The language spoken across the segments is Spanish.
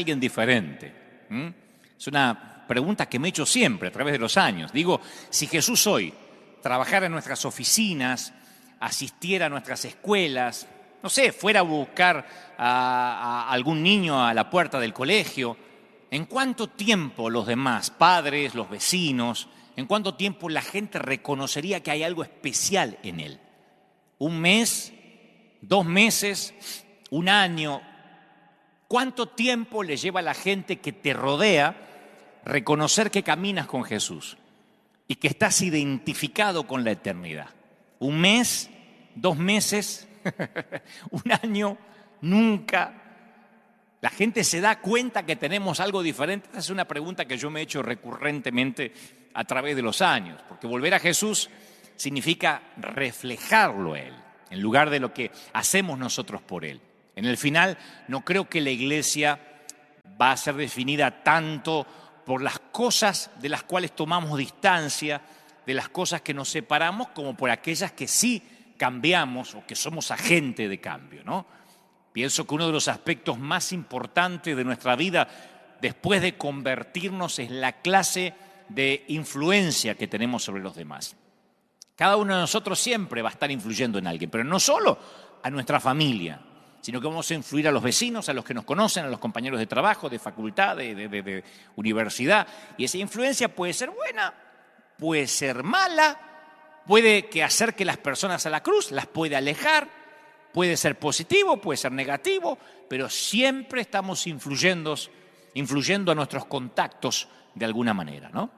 alguien diferente? Es una pregunta que me he hecho siempre a través de los años. Digo, si Jesús hoy trabajara en nuestras oficinas, asistiera a nuestras escuelas, no sé, fuera a buscar a algún niño a la puerta del colegio, ¿en cuánto tiempo los demás, padres, los vecinos, en cuánto tiempo la gente reconocería que hay algo especial en él? ¿Un mes? ¿2 meses? ¿1 año? ¿Cuánto tiempo le lleva a la gente que te rodea reconocer que caminas con Jesús y que estás identificado con la eternidad? ¿1 mes? ¿2 meses? ¿1 año? Nunca. ¿La gente se da cuenta que tenemos algo diferente? Esa es una pregunta que yo me he hecho recurrentemente a través de los años, porque volver a Jesús significa reflejarlo a Él, en lugar de lo que hacemos nosotros por Él. En el final, no creo que la iglesia va a ser definida tanto por las cosas de las cuales tomamos distancia, de las cosas que nos separamos, como por aquellas que sí cambiamos o que somos agente de cambio, ¿no? Pienso que uno de los aspectos más importantes de nuestra vida después de convertirnos es la clase de influencia que tenemos sobre los demás. Cada uno de nosotros siempre va a estar influyendo en alguien, pero no solo a nuestra familia, sino que vamos a influir a los vecinos, a los que nos conocen, a los compañeros de trabajo, de facultad, de universidad. Y esa influencia puede ser buena, puede ser mala, puede que acerque las personas a la cruz, las puede alejar, puede ser positivo, puede ser negativo, pero siempre estamos influyendo a nuestros contactos de alguna manera, ¿no?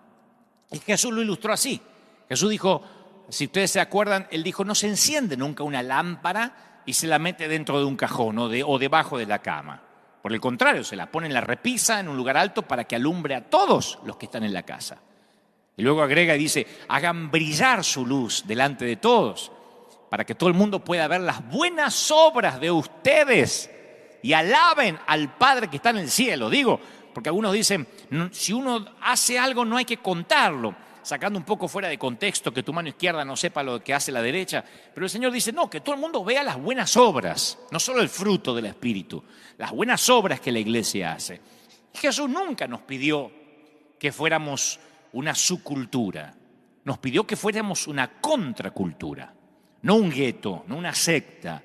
Y Jesús lo ilustró así. Jesús dijo, si ustedes se acuerdan, Él dijo, no se enciende nunca una lámpara y se la mete dentro de un cajón o debajo de la cama. Por el contrario, se la pone en la repisa, en un lugar alto, para que alumbre a todos los que están en la casa. Y luego agrega y dice, hagan brillar su luz delante de todos, para que todo el mundo pueda ver las buenas obras de ustedes y alaben al Padre que está en el cielo. Digo, porque algunos dicen, si uno hace algo no hay que contarlo, sacando un poco fuera de contexto que tu mano izquierda no sepa lo que hace la derecha. Pero el Señor dice, no, que todo el mundo vea las buenas obras, no solo el fruto del Espíritu, las buenas obras que la iglesia hace. Y Jesús nunca nos pidió que fuéramos una subcultura, nos pidió que fuéramos una contracultura, no un gueto, no una secta,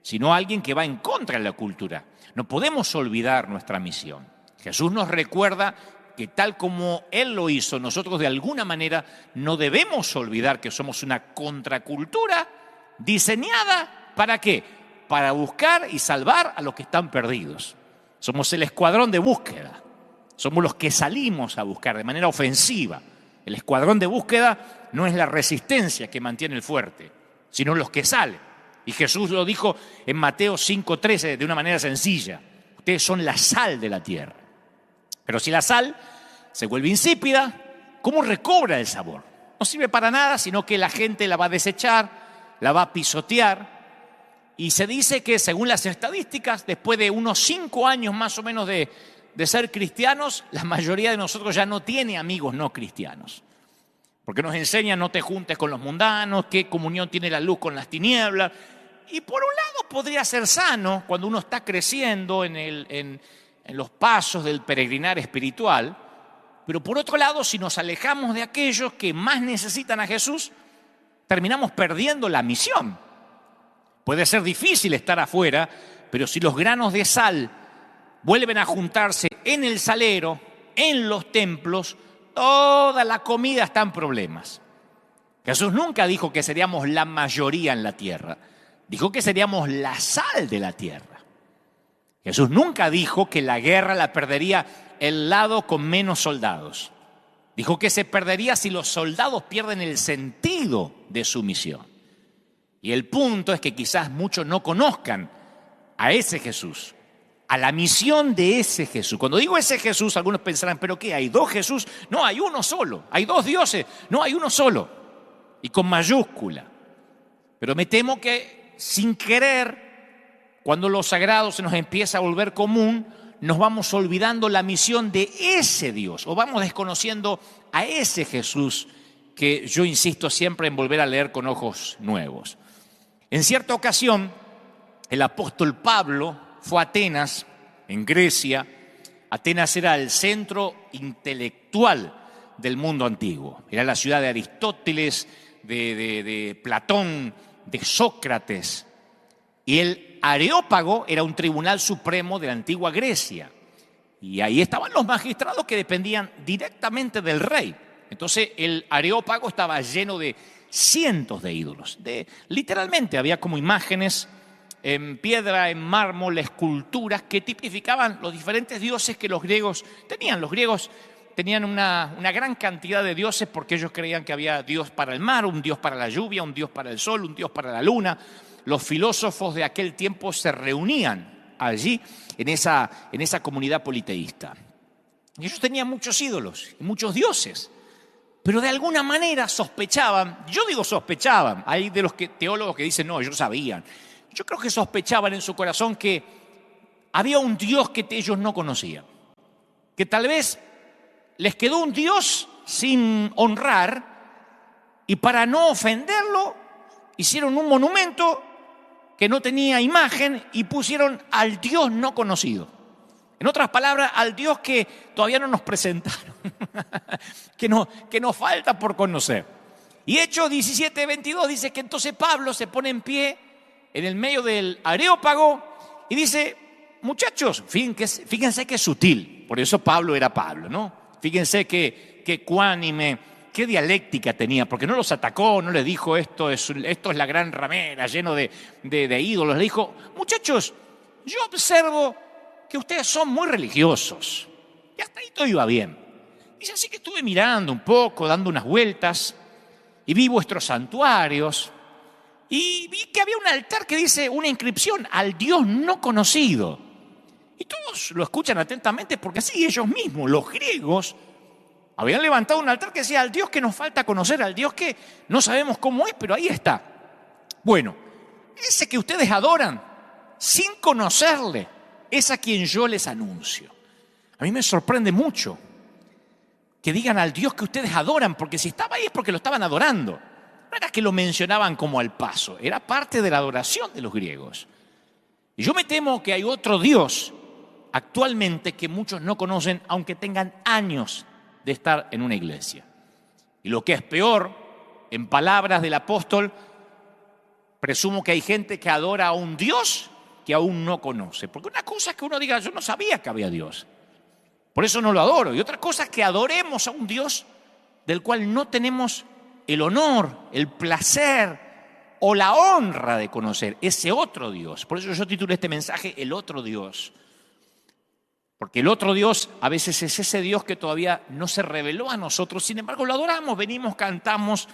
sino alguien que va en contra de la cultura. No podemos olvidar nuestra misión. Jesús nos recuerda que tal como Él lo hizo, nosotros de alguna manera no debemos olvidar que somos una contracultura diseñada, ¿para qué? Para buscar y salvar a los que están perdidos. Somos el escuadrón de búsqueda, somos los que salimos a buscar de manera ofensiva. El escuadrón de búsqueda no es la resistencia que mantiene el fuerte, sino los que salen. Y Jesús lo dijo en Mateo 5:13 de una manera sencilla, ustedes son la sal de la tierra. Pero si la sal se vuelve insípida, ¿cómo recobra el sabor? No sirve para nada, sino que la gente la va a desechar, la va a pisotear. Y se dice que, según las estadísticas, después de unos 5 años más o menos de ser cristianos, la mayoría de nosotros ya no tiene amigos no cristianos. Porque nos enseñan no te juntes con los mundanos, qué comunión tiene la luz con las tinieblas. Y por un lado podría ser sano cuando uno está creciendo en los pasos del peregrinar espiritual, pero por otro lado, si nos alejamos de aquellos que más necesitan a Jesús, terminamos perdiendo la misión. Puede ser difícil estar afuera, pero si los granos de sal vuelven a juntarse en el salero, en los templos, toda la comida está en problemas. Jesús nunca dijo que seríamos la mayoría en la tierra, dijo que seríamos la sal de la tierra. Jesús nunca dijo que la guerra la perdería el lado con menos soldados. Dijo que se perdería si los soldados pierden el sentido de su misión. Y el punto es que quizás muchos no conozcan a ese Jesús, a la misión de ese Jesús. Cuando digo ese Jesús, algunos pensarán, ¿pero qué? ¿Hay 2 Jesús? No, hay uno solo. ¿Hay 2 dioses? No, hay uno solo. Y con mayúscula. Pero me temo que sin querer, cuando lo sagrado se nos empieza a volver común, nos vamos olvidando la misión de ese Dios, o vamos desconociendo a ese Jesús que yo insisto siempre en volver a leer con ojos nuevos. En cierta ocasión, el apóstol Pablo fue a Atenas, en Grecia, Atenas era el centro intelectual del mundo antiguo. Era la ciudad de Aristóteles, de Platón, de Sócrates. Y el Areópago era un tribunal supremo de la antigua Grecia. Y ahí estaban los magistrados que dependían directamente del rey. Entonces el Areópago estaba lleno de cientos de ídolos. Literalmente había como imágenes en piedra, en mármol, esculturas que tipificaban los diferentes dioses que los griegos tenían. Los griegos tenían una gran cantidad de dioses porque ellos creían que había Dios para el mar, un Dios para la lluvia, un Dios para el sol, un Dios para la luna. Los filósofos de aquel tiempo se reunían allí en esa comunidad politeísta. Y ellos tenían muchos ídolos y muchos dioses, pero de alguna manera sospechaban, yo digo sospechaban, hay de los teólogos que dicen no, ellos sabían. Yo creo que sospechaban en su corazón que había un Dios que ellos no conocían, que tal vez les quedó un Dios sin honrar y para no ofenderlo hicieron un monumento que no tenía imagen y pusieron al Dios no conocido. En otras palabras, al Dios que todavía no nos presentaron, que nos falta por conocer. Y Hechos 17:22 dice que entonces Pablo se pone en pie en el medio del Areópago y dice, muchachos, fíjense que es sutil, por eso Pablo era Pablo, ¿no? Fíjense que ecuánime, qué dialéctica tenía, porque no los atacó, no les dijo esto es la gran ramera lleno de ídolos. Le dijo, muchachos, yo observo que ustedes son muy religiosos. Y hasta ahí todo iba bien. Dice, así que estuve mirando un poco, dando unas vueltas, y vi vuestros santuarios, y vi que había un altar que dice una inscripción al Dios no conocido. Y todos lo escuchan atentamente porque así ellos mismos, los griegos, habían levantado un altar que decía al Dios que nos falta conocer, al Dios que no sabemos cómo es, pero ahí está. Bueno, ese que ustedes adoran sin conocerle es a quien yo les anuncio. A mí me sorprende mucho que digan al Dios que ustedes adoran, porque si estaba ahí es porque lo estaban adorando. No era que lo mencionaban como al paso, era parte de la adoración de los griegos. Y yo me temo que hay otro Dios actualmente que muchos no conocen, aunque tengan años de estar en una iglesia. Y lo que es peor, en palabras del apóstol, presumo que hay gente que adora a un Dios que aún no conoce. Porque una cosa es que uno diga, yo no sabía que había Dios, por eso no lo adoro. Y otra cosa es que adoremos a un Dios del cual no tenemos el honor, el placer o la honra de conocer ese otro Dios. Por eso yo titulé este mensaje El otro Dios. Porque el otro Dios a veces es ese Dios que todavía no se reveló a nosotros. Sin embargo, lo adoramos, venimos, cantamos,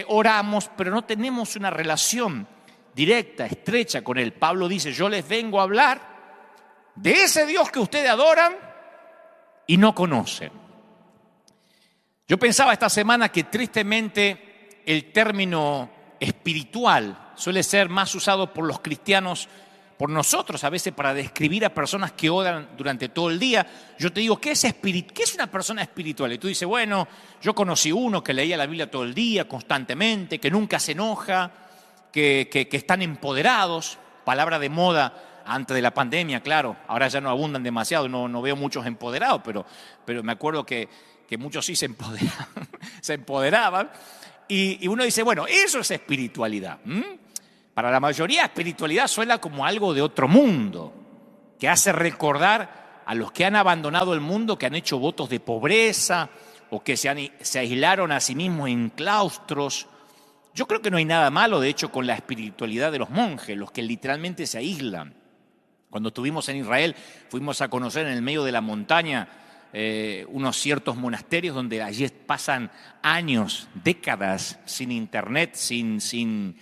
oramos, pero no tenemos una relación directa, estrecha con Él. Pablo dice, yo les vengo a hablar de ese Dios que ustedes adoran y no conocen. Yo pensaba esta semana que tristemente el término espiritual suele ser más usado por los cristianos, por nosotros a veces, para describir a personas que oran durante todo el día. Yo te digo, ¿qué es una persona espiritual? Y tú dices, bueno, yo conocí uno que leía la Biblia todo el día, constantemente, que nunca se enoja, que están empoderados. Palabra de moda antes de la pandemia, claro. Ahora ya no abundan demasiado, no veo muchos empoderados, pero me acuerdo que muchos sí se empoderaban. Y uno dice, bueno, eso es espiritualidad. Para la mayoría, espiritualidad suena como algo de otro mundo, que hace recordar a los que han abandonado el mundo, que han hecho votos de pobreza o que se aislaron a sí mismos en claustros. Yo creo que no hay nada malo, de hecho, con la espiritualidad de los monjes, los que literalmente se aíslan. Cuando estuvimos en Israel, fuimos a conocer en el medio de la montaña unos ciertos monasterios donde allí pasan años, décadas sin internet, sin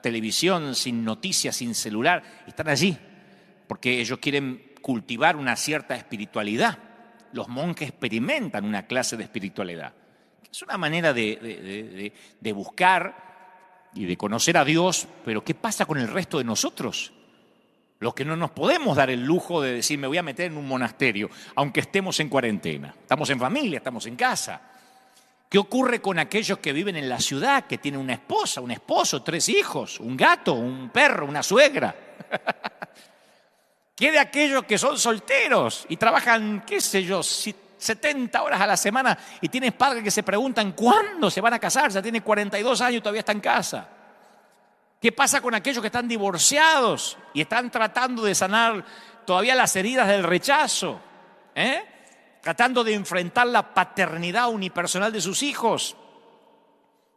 televisión, sin noticias, sin celular. Están allí porque ellos quieren cultivar una cierta espiritualidad. Los monjes experimentan una clase de espiritualidad. Es una manera de buscar y de conocer a Dios, pero ¿qué pasa con el resto de nosotros? Los que no nos podemos dar el lujo de decir, me voy a meter en un monasterio, aunque estemos en cuarentena. Estamos en familia, estamos en casa. ¿Qué ocurre con aquellos que viven en la ciudad, que tienen una esposa, un esposo, 3 hijos, un gato, un perro, una suegra? ¿Qué de aquellos que son solteros y trabajan, qué sé yo, 70 horas a la semana y tienes padres que se preguntan cuándo se van a casar? Ya tiene 42 años y todavía está en casa. ¿Qué pasa con aquellos que están divorciados y están tratando de sanar todavía las heridas del rechazo? Tratando de enfrentar la paternidad unipersonal de sus hijos.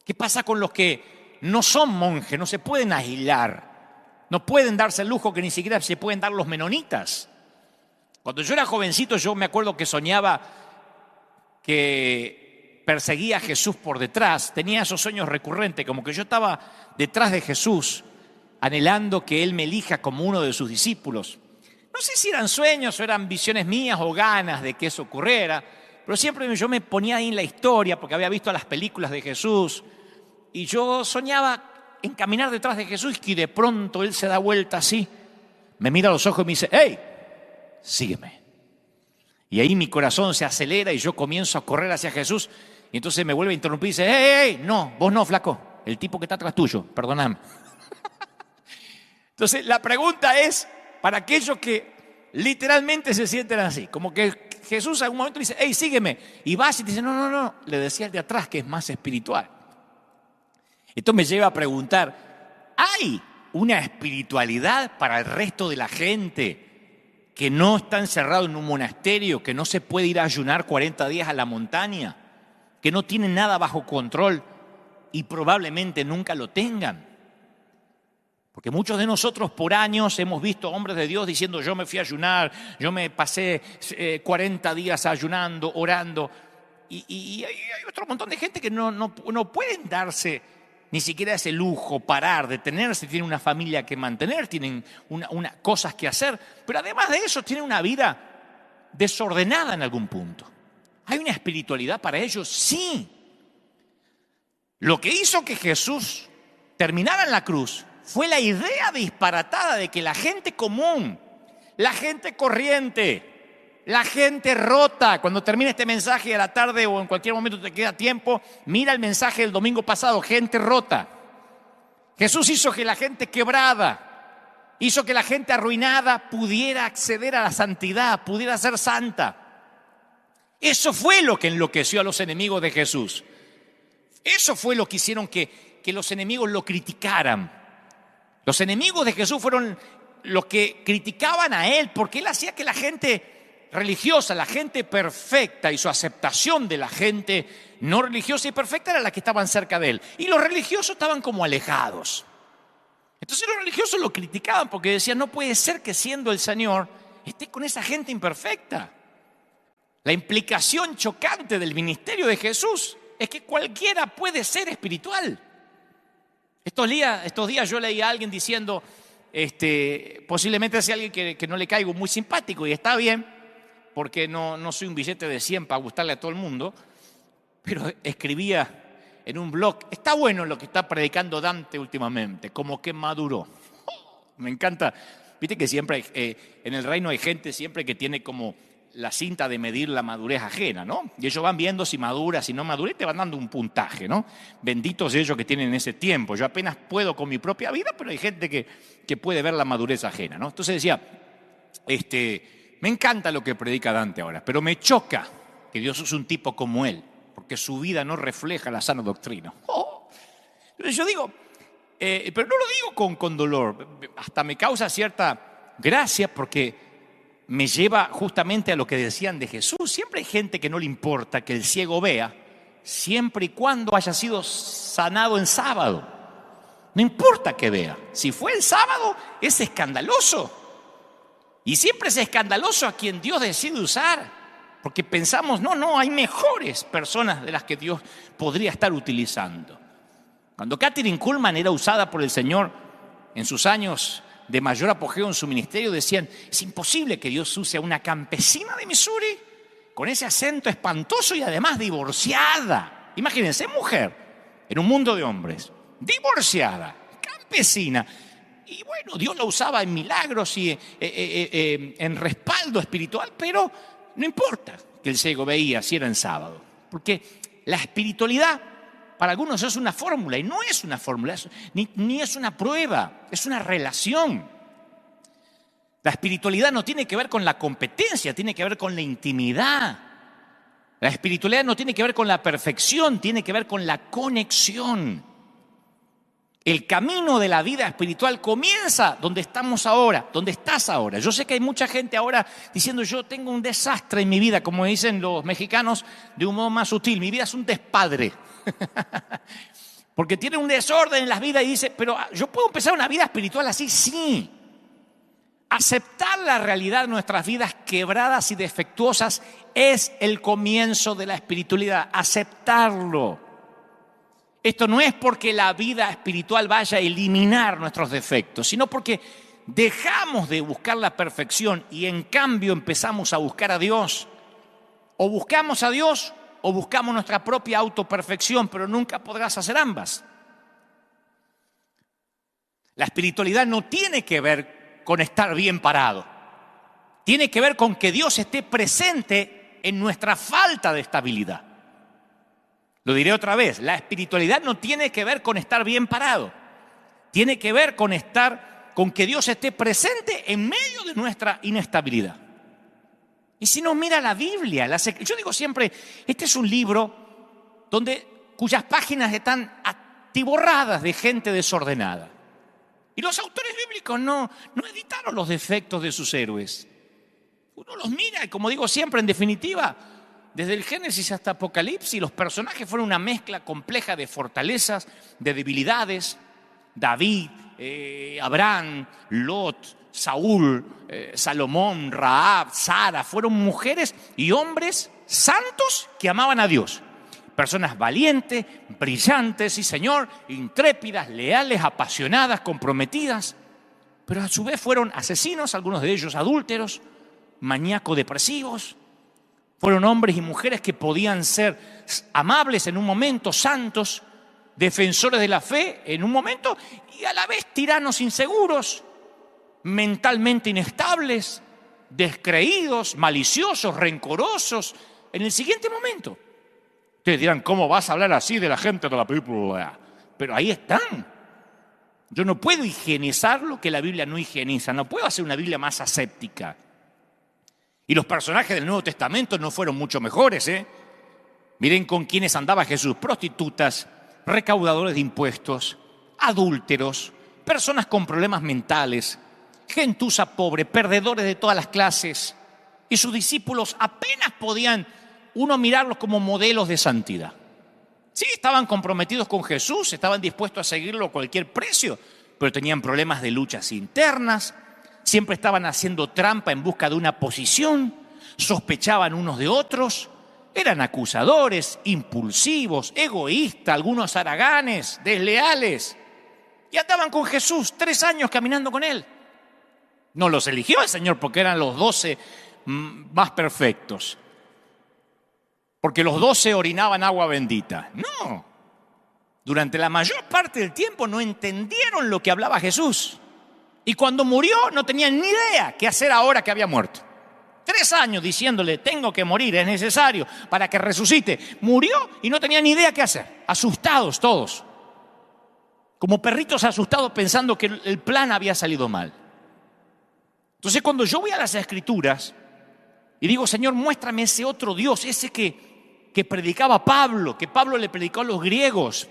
¿Qué pasa con los que no son monjes, no se pueden aislar, no pueden darse el lujo que ni siquiera se pueden dar los menonitas? Cuando yo era jovencito, yo me acuerdo que soñaba que perseguía a Jesús por detrás. Tenía esos sueños recurrentes, como que yo estaba detrás de Jesús, anhelando que Él me elija como uno de sus discípulos. No sé si eran sueños o eran visiones mías o ganas de que eso ocurriera, pero siempre yo me ponía ahí en la historia porque había visto las películas de Jesús y yo soñaba en caminar detrás de Jesús y de pronto Él se da vuelta así, me mira a los ojos y me dice: ¡Hey! Sígueme. Y ahí mi corazón se acelera y yo comienzo a correr hacia Jesús. Y entonces me vuelve a interrumpir y dice: ¡Hey! No, vos no, flaco. El tipo que está atrás tuyo, perdóname. Entonces la pregunta es para aquellos que literalmente se sienten así. Como que Jesús en algún momento dice: ¡Hey, sígueme! Y vas y te dice: no. Le decía el de atrás que es más espiritual. Esto me lleva a preguntar: ¿hay una espiritualidad para el resto de la gente que no está encerrado en un monasterio, que no se puede ir a ayunar 40 días a la montaña, que no tiene nada bajo control y probablemente nunca lo tengan? Porque muchos de nosotros por años hemos visto hombres de Dios diciendo: yo me fui a ayunar, yo me pasé 40 días ayunando, orando. Y hay otro montón de gente que no pueden darse ni siquiera ese lujo, parar, detenerse, tienen una familia que mantener, tienen cosas que hacer, pero además de eso tienen una vida desordenada en algún punto. ¿Hay una espiritualidad para ellos? Sí. Lo que hizo que Jesús terminara en la cruz fue la idea disparatada de que la gente común, la gente corriente, la gente rota, cuando termine este mensaje a la tarde o en cualquier momento te queda tiempo, mira el mensaje del domingo pasado: gente rota. Jesús hizo que la gente quebrada, hizo que la gente arruinada pudiera acceder a la santidad, pudiera ser santa. Eso fue lo que enloqueció a los enemigos de Jesús. Eso fue lo que hicieron que los enemigos lo criticaran. Los enemigos de Jesús fueron los que criticaban a Él porque Él hacía que la gente religiosa, la gente perfecta y su aceptación de la gente no religiosa y perfecta era la que estaban cerca de Él. Y los religiosos estaban como alejados. Entonces los religiosos lo criticaban porque decían: no puede ser que siendo el Señor esté con esa gente imperfecta. La implicación chocante del ministerio de Jesús es que cualquiera puede ser espiritual. Estos días yo leí a alguien diciendo, posiblemente sea alguien que no le caigo muy simpático, y está bien, porque no soy un billete de 100 para gustarle a todo el mundo, pero escribía en un blog: está bueno lo que está predicando Dante últimamente, como que maduró. Me encanta. Viste que siempre en el reino hay gente siempre que tiene como la cinta de medir la madurez ajena, ¿no? Y ellos van viendo si madura, si no madura, y te van dando un puntaje, ¿no? Benditos ellos que tienen ese tiempo. Yo apenas puedo con mi propia vida, pero hay gente que puede ver la madurez ajena, ¿no? Entonces decía, me encanta lo que predica Dante ahora, pero me choca que Dios es un tipo como él, porque su vida no refleja la sana doctrina. Entonces yo digo, pero no lo digo con dolor, hasta me causa cierta gracia porque me lleva justamente a lo que decían de Jesús. Siempre hay gente que no le importa que el ciego vea, siempre y cuando haya sido sanado en sábado. No importa que vea. Si fue el sábado, es escandaloso. Y siempre es escandaloso a quien Dios decide usar. Porque pensamos, no, hay mejores personas de las que Dios podría estar utilizando. Cuando Kathryn Kuhlman era usada por el Señor en sus años de mayor apogeo en su ministerio, decían: es imposible que Dios use a una campesina de Missouri con ese acento espantoso y además divorciada. Imagínense, mujer en un mundo de hombres, divorciada, campesina. Y bueno, Dios la usaba en milagros y en respaldo espiritual, pero no importa que el ciego veía si era en sábado, porque la espiritualidad para algunos es una fórmula, y no es una fórmula, ni es una prueba, es una relación. La espiritualidad no tiene que ver con la competencia, tiene que ver con la intimidad. La espiritualidad no tiene que ver con la perfección, tiene que ver con la conexión. El camino de la vida espiritual comienza donde estamos ahora, donde estás ahora. Yo sé que hay mucha gente ahora diciendo yo tengo un desastre en mi vida, como dicen los mexicanos de un modo más sutil, mi vida es un despadre. Porque tiene un desorden en las vidas y dice, pero yo puedo empezar una vida espiritual así, sí. Aceptar la realidad de nuestras vidas quebradas y defectuosas es el comienzo de la espiritualidad, aceptarlo. Esto no es porque la vida espiritual vaya a eliminar nuestros defectos, sino porque dejamos de buscar la perfección y en cambio empezamos a buscar a Dios. O buscamos a Dios o buscamos nuestra propia autoperfección, pero nunca podrás hacer ambas. La espiritualidad no tiene que ver con estar bien parado. Tiene que ver con que Dios esté presente en nuestra falta de estabilidad. Lo diré otra vez, la espiritualidad no tiene que ver con estar bien parado. Tiene que ver con que Dios esté presente en medio de nuestra inestabilidad. Y si no, mira la Biblia. Yo digo siempre, este es un libro cuyas páginas están atiborradas de gente desordenada. Y los autores bíblicos no editaron los defectos de sus héroes. Uno los mira y, como digo siempre, en definitiva, desde el Génesis hasta Apocalipsis, los personajes fueron una mezcla compleja de fortalezas, de debilidades. David, Abraham, Lot, Saúl, Salomón, Rahab, Sara, fueron mujeres y hombres santos que amaban a Dios. Personas valientes, brillantes y, Señor, intrépidas, leales, apasionadas, comprometidas. Pero a su vez fueron asesinos, algunos de ellos adúlteros, maníaco-depresivos. Fueron hombres y mujeres que podían ser amables en un momento, santos, defensores de la fe en un momento y a la vez tiranos inseguros, mentalmente inestables, descreídos, maliciosos, rencorosos en el siguiente momento. Ustedes dirán, ¿cómo vas a hablar así de la gente de la Biblia? Pero ahí están. Yo no puedo higienizar lo que la Biblia no higieniza, no puedo hacer una Biblia más aséptica. Y los personajes del Nuevo Testamento no fueron mucho mejores, Miren con quiénes andaba Jesús: prostitutas, recaudadores de impuestos, adúlteros, personas con problemas mentales, gentuza pobre, perdedores de todas las clases. Y sus discípulos apenas podían uno mirarlos como modelos de santidad. Sí, estaban comprometidos con Jesús, estaban dispuestos a seguirlo a cualquier precio, pero tenían problemas de luchas internas. Siempre estaban haciendo trampa en busca de una posición, sospechaban unos de otros, eran acusadores, impulsivos, egoístas, algunos haraganes, desleales. Y andaban con Jesús 3 años caminando con él. No los eligió el Señor porque eran los 12 más perfectos, porque los 12 orinaban agua bendita. No, durante la mayor parte del tiempo no entendieron lo que hablaba Jesús. Y cuando murió no tenían ni idea qué hacer ahora que había muerto. 3 años diciéndole, tengo que morir, es necesario para que resucite. Murió y no tenían ni idea qué hacer. Asustados todos. Como perritos asustados pensando que el plan había salido mal. Entonces cuando yo voy a las Escrituras y digo, Señor, muéstrame ese otro Dios, ese que predicaba Pablo, que Pablo le predicó a los griegos.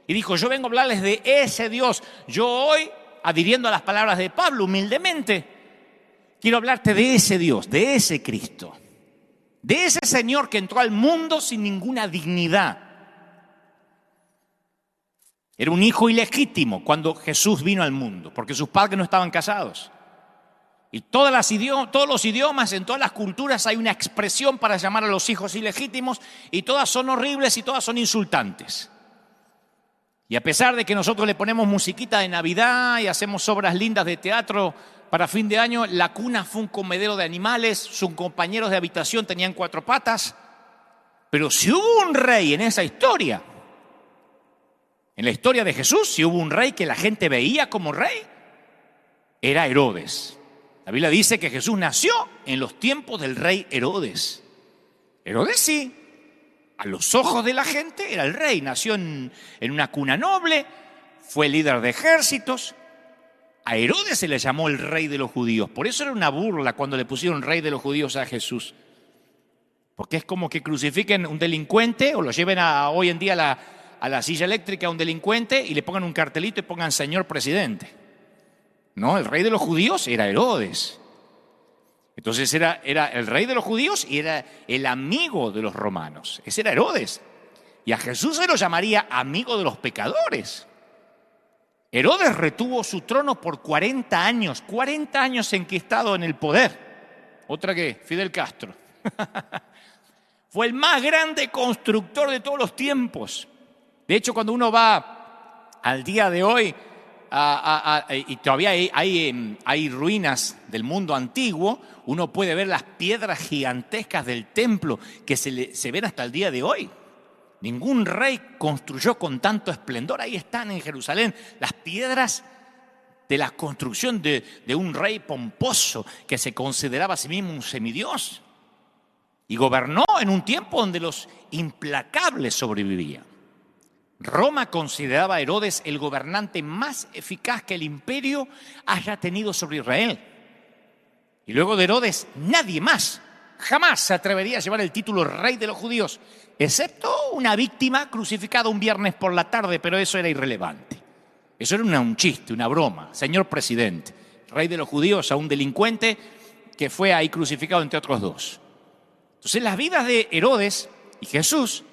Y dijo, yo vengo a hablarles de ese Dios. Yo hoy, adhiriendo a las palabras de Pablo humildemente, quiero hablarte de ese Dios, de ese Cristo, de ese Señor que entró al mundo sin ninguna dignidad. Era un hijo ilegítimo cuando Jesús vino al mundo, porque sus padres no estaban casados. Y todos los idiomas, en todas las culturas hay una expresión para llamar a los hijos ilegítimos y todas son horribles y todas son insultantes. Y a pesar de que nosotros le ponemos musiquita de Navidad y hacemos obras lindas de teatro para fin de año, la cuna fue un comedero de animales, sus compañeros de habitación tenían 4 patas. Pero si hubo un rey en esa historia, en la historia de Jesús, si hubo un rey que la gente veía como rey, era Herodes. La Biblia dice que Jesús nació en los tiempos del rey Herodes. Herodes sí, a los ojos de la gente era el rey. Nació en una cuna noble, fue líder de ejércitos A Herodes se le llamó el rey de los judíos. Por eso era una burla cuando le pusieron rey de los judíos a Jesús. Porque es como que crucifiquen un delincuente o lo lleven hoy en día a la silla eléctrica a un delincuente y le pongan un cartelito y pongan señor presidente. No, el rey de los judíos era Herodes. Entonces era el rey de los judíos y era el amigo de los romanos. Ese era Herodes. Y a Jesús se lo llamaría amigo de los pecadores. Herodes retuvo su trono por 40 años enquistado en el poder. Otra que Fidel Castro. Fue el más grande constructor de todos los tiempos. De hecho, cuando uno va al día de hoy, y todavía hay ruinas del mundo antiguo, uno puede ver las piedras gigantescas del templo que se ven hasta el día de hoy. Ningún rey construyó con tanto esplendor. Ahí están en Jerusalén las piedras de la construcción de un rey pomposo que se consideraba a sí mismo un semidios. Y gobernó en un tiempo donde los implacables sobrevivían. Roma consideraba a Herodes el gobernante más eficaz que el imperio haya tenido sobre Israel. Y luego de Herodes, nadie más jamás se atrevería a llevar el título rey de los judíos, excepto una víctima crucificada un viernes por la tarde, pero eso era irrelevante. Eso era un chiste, una broma. Señor presidente, rey de los judíos a un delincuente que fue ahí crucificado entre otros dos. Entonces las vidas de Herodes y Jesús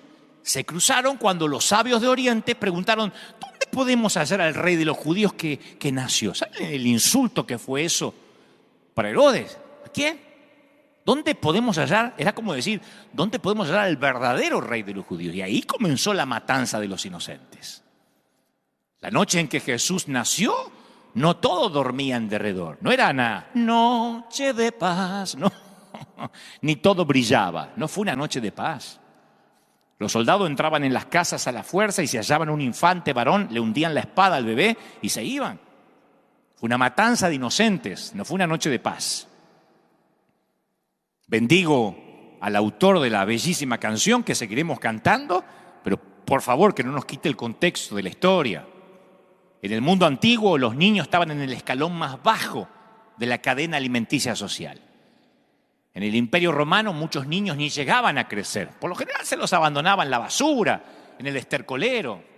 se cruzaron cuando los sabios de Oriente preguntaron: ¿dónde podemos hallar al rey de los judíos que nació? ¿Saben el insulto que fue eso para Herodes? ¿A quién? ¿Dónde podemos hallar? Era como decir, ¿dónde podemos hallar al verdadero rey de los judíos? Y ahí comenzó la matanza de los inocentes. La noche en que Jesús nació, no todos dormían derredor. No era una noche de paz, no. Ni todo brillaba. No fue una noche de paz. Los soldados entraban en las casas a la fuerza y si hallaban un infante varón, le hundían la espada al bebé y se iban. Fue una matanza de inocentes, no fue una noche de paz. Bendigo al autor de la bellísima canción que seguiremos cantando, pero por favor que no nos quite el contexto de la historia. En el mundo antiguo los niños estaban en el escalón más bajo de la cadena alimenticia social. En el Imperio Romano muchos niños ni llegaban a crecer. Por lo general se los abandonaba en la basura, en el estercolero.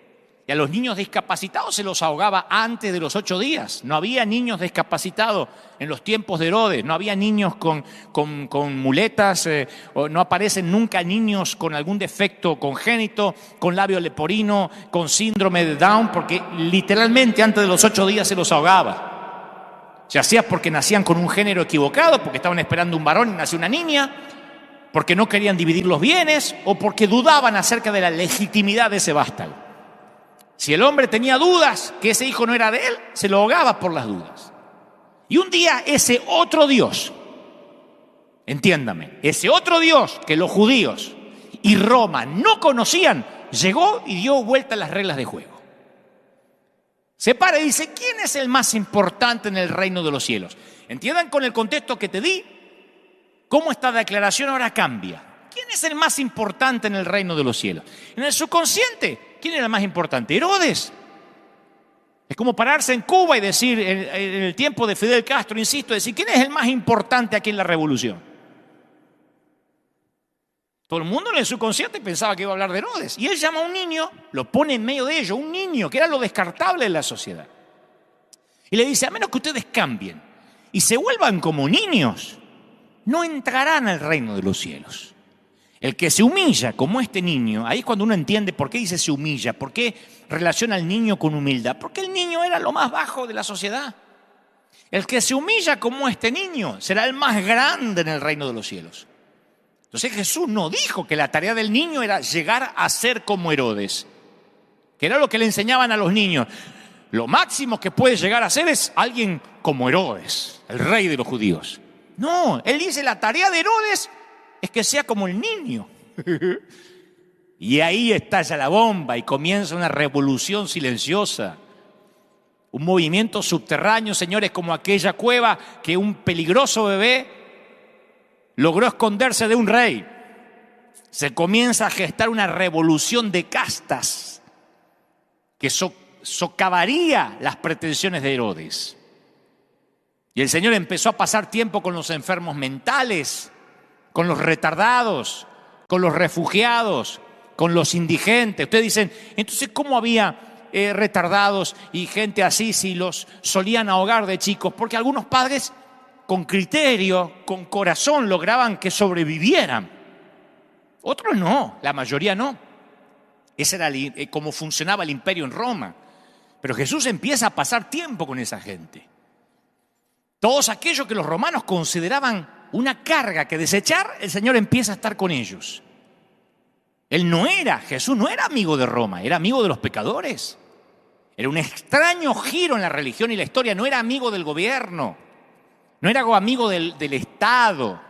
Y a los niños discapacitados se los ahogaba antes de los 8 días. No había niños discapacitados en los tiempos de Herodes. No había niños con muletas. O no aparecen nunca niños con algún defecto congénito, con labio leporino, con síndrome de Down, porque literalmente antes de los 8 días se los ahogaba. Ya sea porque nacían con un género equivocado, porque estaban esperando un varón y nació una niña, porque no querían dividir los bienes o porque dudaban acerca de la legitimidad de ese vástago. Si el hombre tenía dudas que ese hijo no era de él, se lo ahogaba por las dudas. Y un día ese otro Dios, entiéndame, ese otro Dios que los judíos y Roma no conocían, llegó y dio vuelta a las reglas de juego. Se para y dice: ¿quién es el más importante en el reino de los cielos? Entiendan con el contexto que te di, cómo esta declaración ahora cambia. ¿Quién es el más importante en el reino de los cielos? En el subconsciente, ¿quién era el más importante? Herodes. Es como pararse en Cuba y decir, en el tiempo de Fidel Castro, insisto, decir, ¿quién es el más importante aquí en la revolución? Todo el mundo en el subconsciente pensaba que iba a hablar de Herodes. Y él llama a un niño, lo pone en medio de ellos, un niño que era lo descartable de la sociedad. Y le dice: a menos que ustedes cambien y se vuelvan como niños, no entrarán al reino de los cielos. El que se humilla como este niño, ahí es cuando uno entiende por qué dice se humilla, por qué relaciona al niño con humildad. Porque el niño era lo más bajo de la sociedad. El que se humilla como este niño será el más grande en el reino de los cielos. Entonces Jesús no dijo que la tarea del niño era llegar a ser como Herodes, que era lo que le enseñaban a los niños. Lo máximo que puede llegar a ser es alguien como Herodes, el rey de los judíos. No, él dice: la tarea de Herodes es que sea como el niño. Y ahí estalla la bomba y comienza una revolución silenciosa. Un movimiento subterráneo, señores, como aquella cueva que un peligroso bebé logró esconderse de un rey. Se comienza a gestar una revolución de castas que socavaría las pretensiones de Herodes. Y el Señor empezó a pasar tiempo con los enfermos mentales, con los retardados, con los refugiados, con los indigentes. Ustedes dicen, entonces, ¿cómo había retardados y gente así si los solían ahogar de chicos? Porque algunos padres, con criterio, con corazón, lograban que sobrevivieran. Otros no, la mayoría no. Ese era cómo funcionaba el imperio en Roma. Pero Jesús empieza a pasar tiempo con esa gente. Todos aquellos que los romanos consideraban una carga que desechar, el Señor empieza a estar con ellos. Jesús no era amigo de Roma, era amigo de los pecadores. Era un extraño giro en la religión y la historia, no era amigo del gobierno, no era amigo del Estado.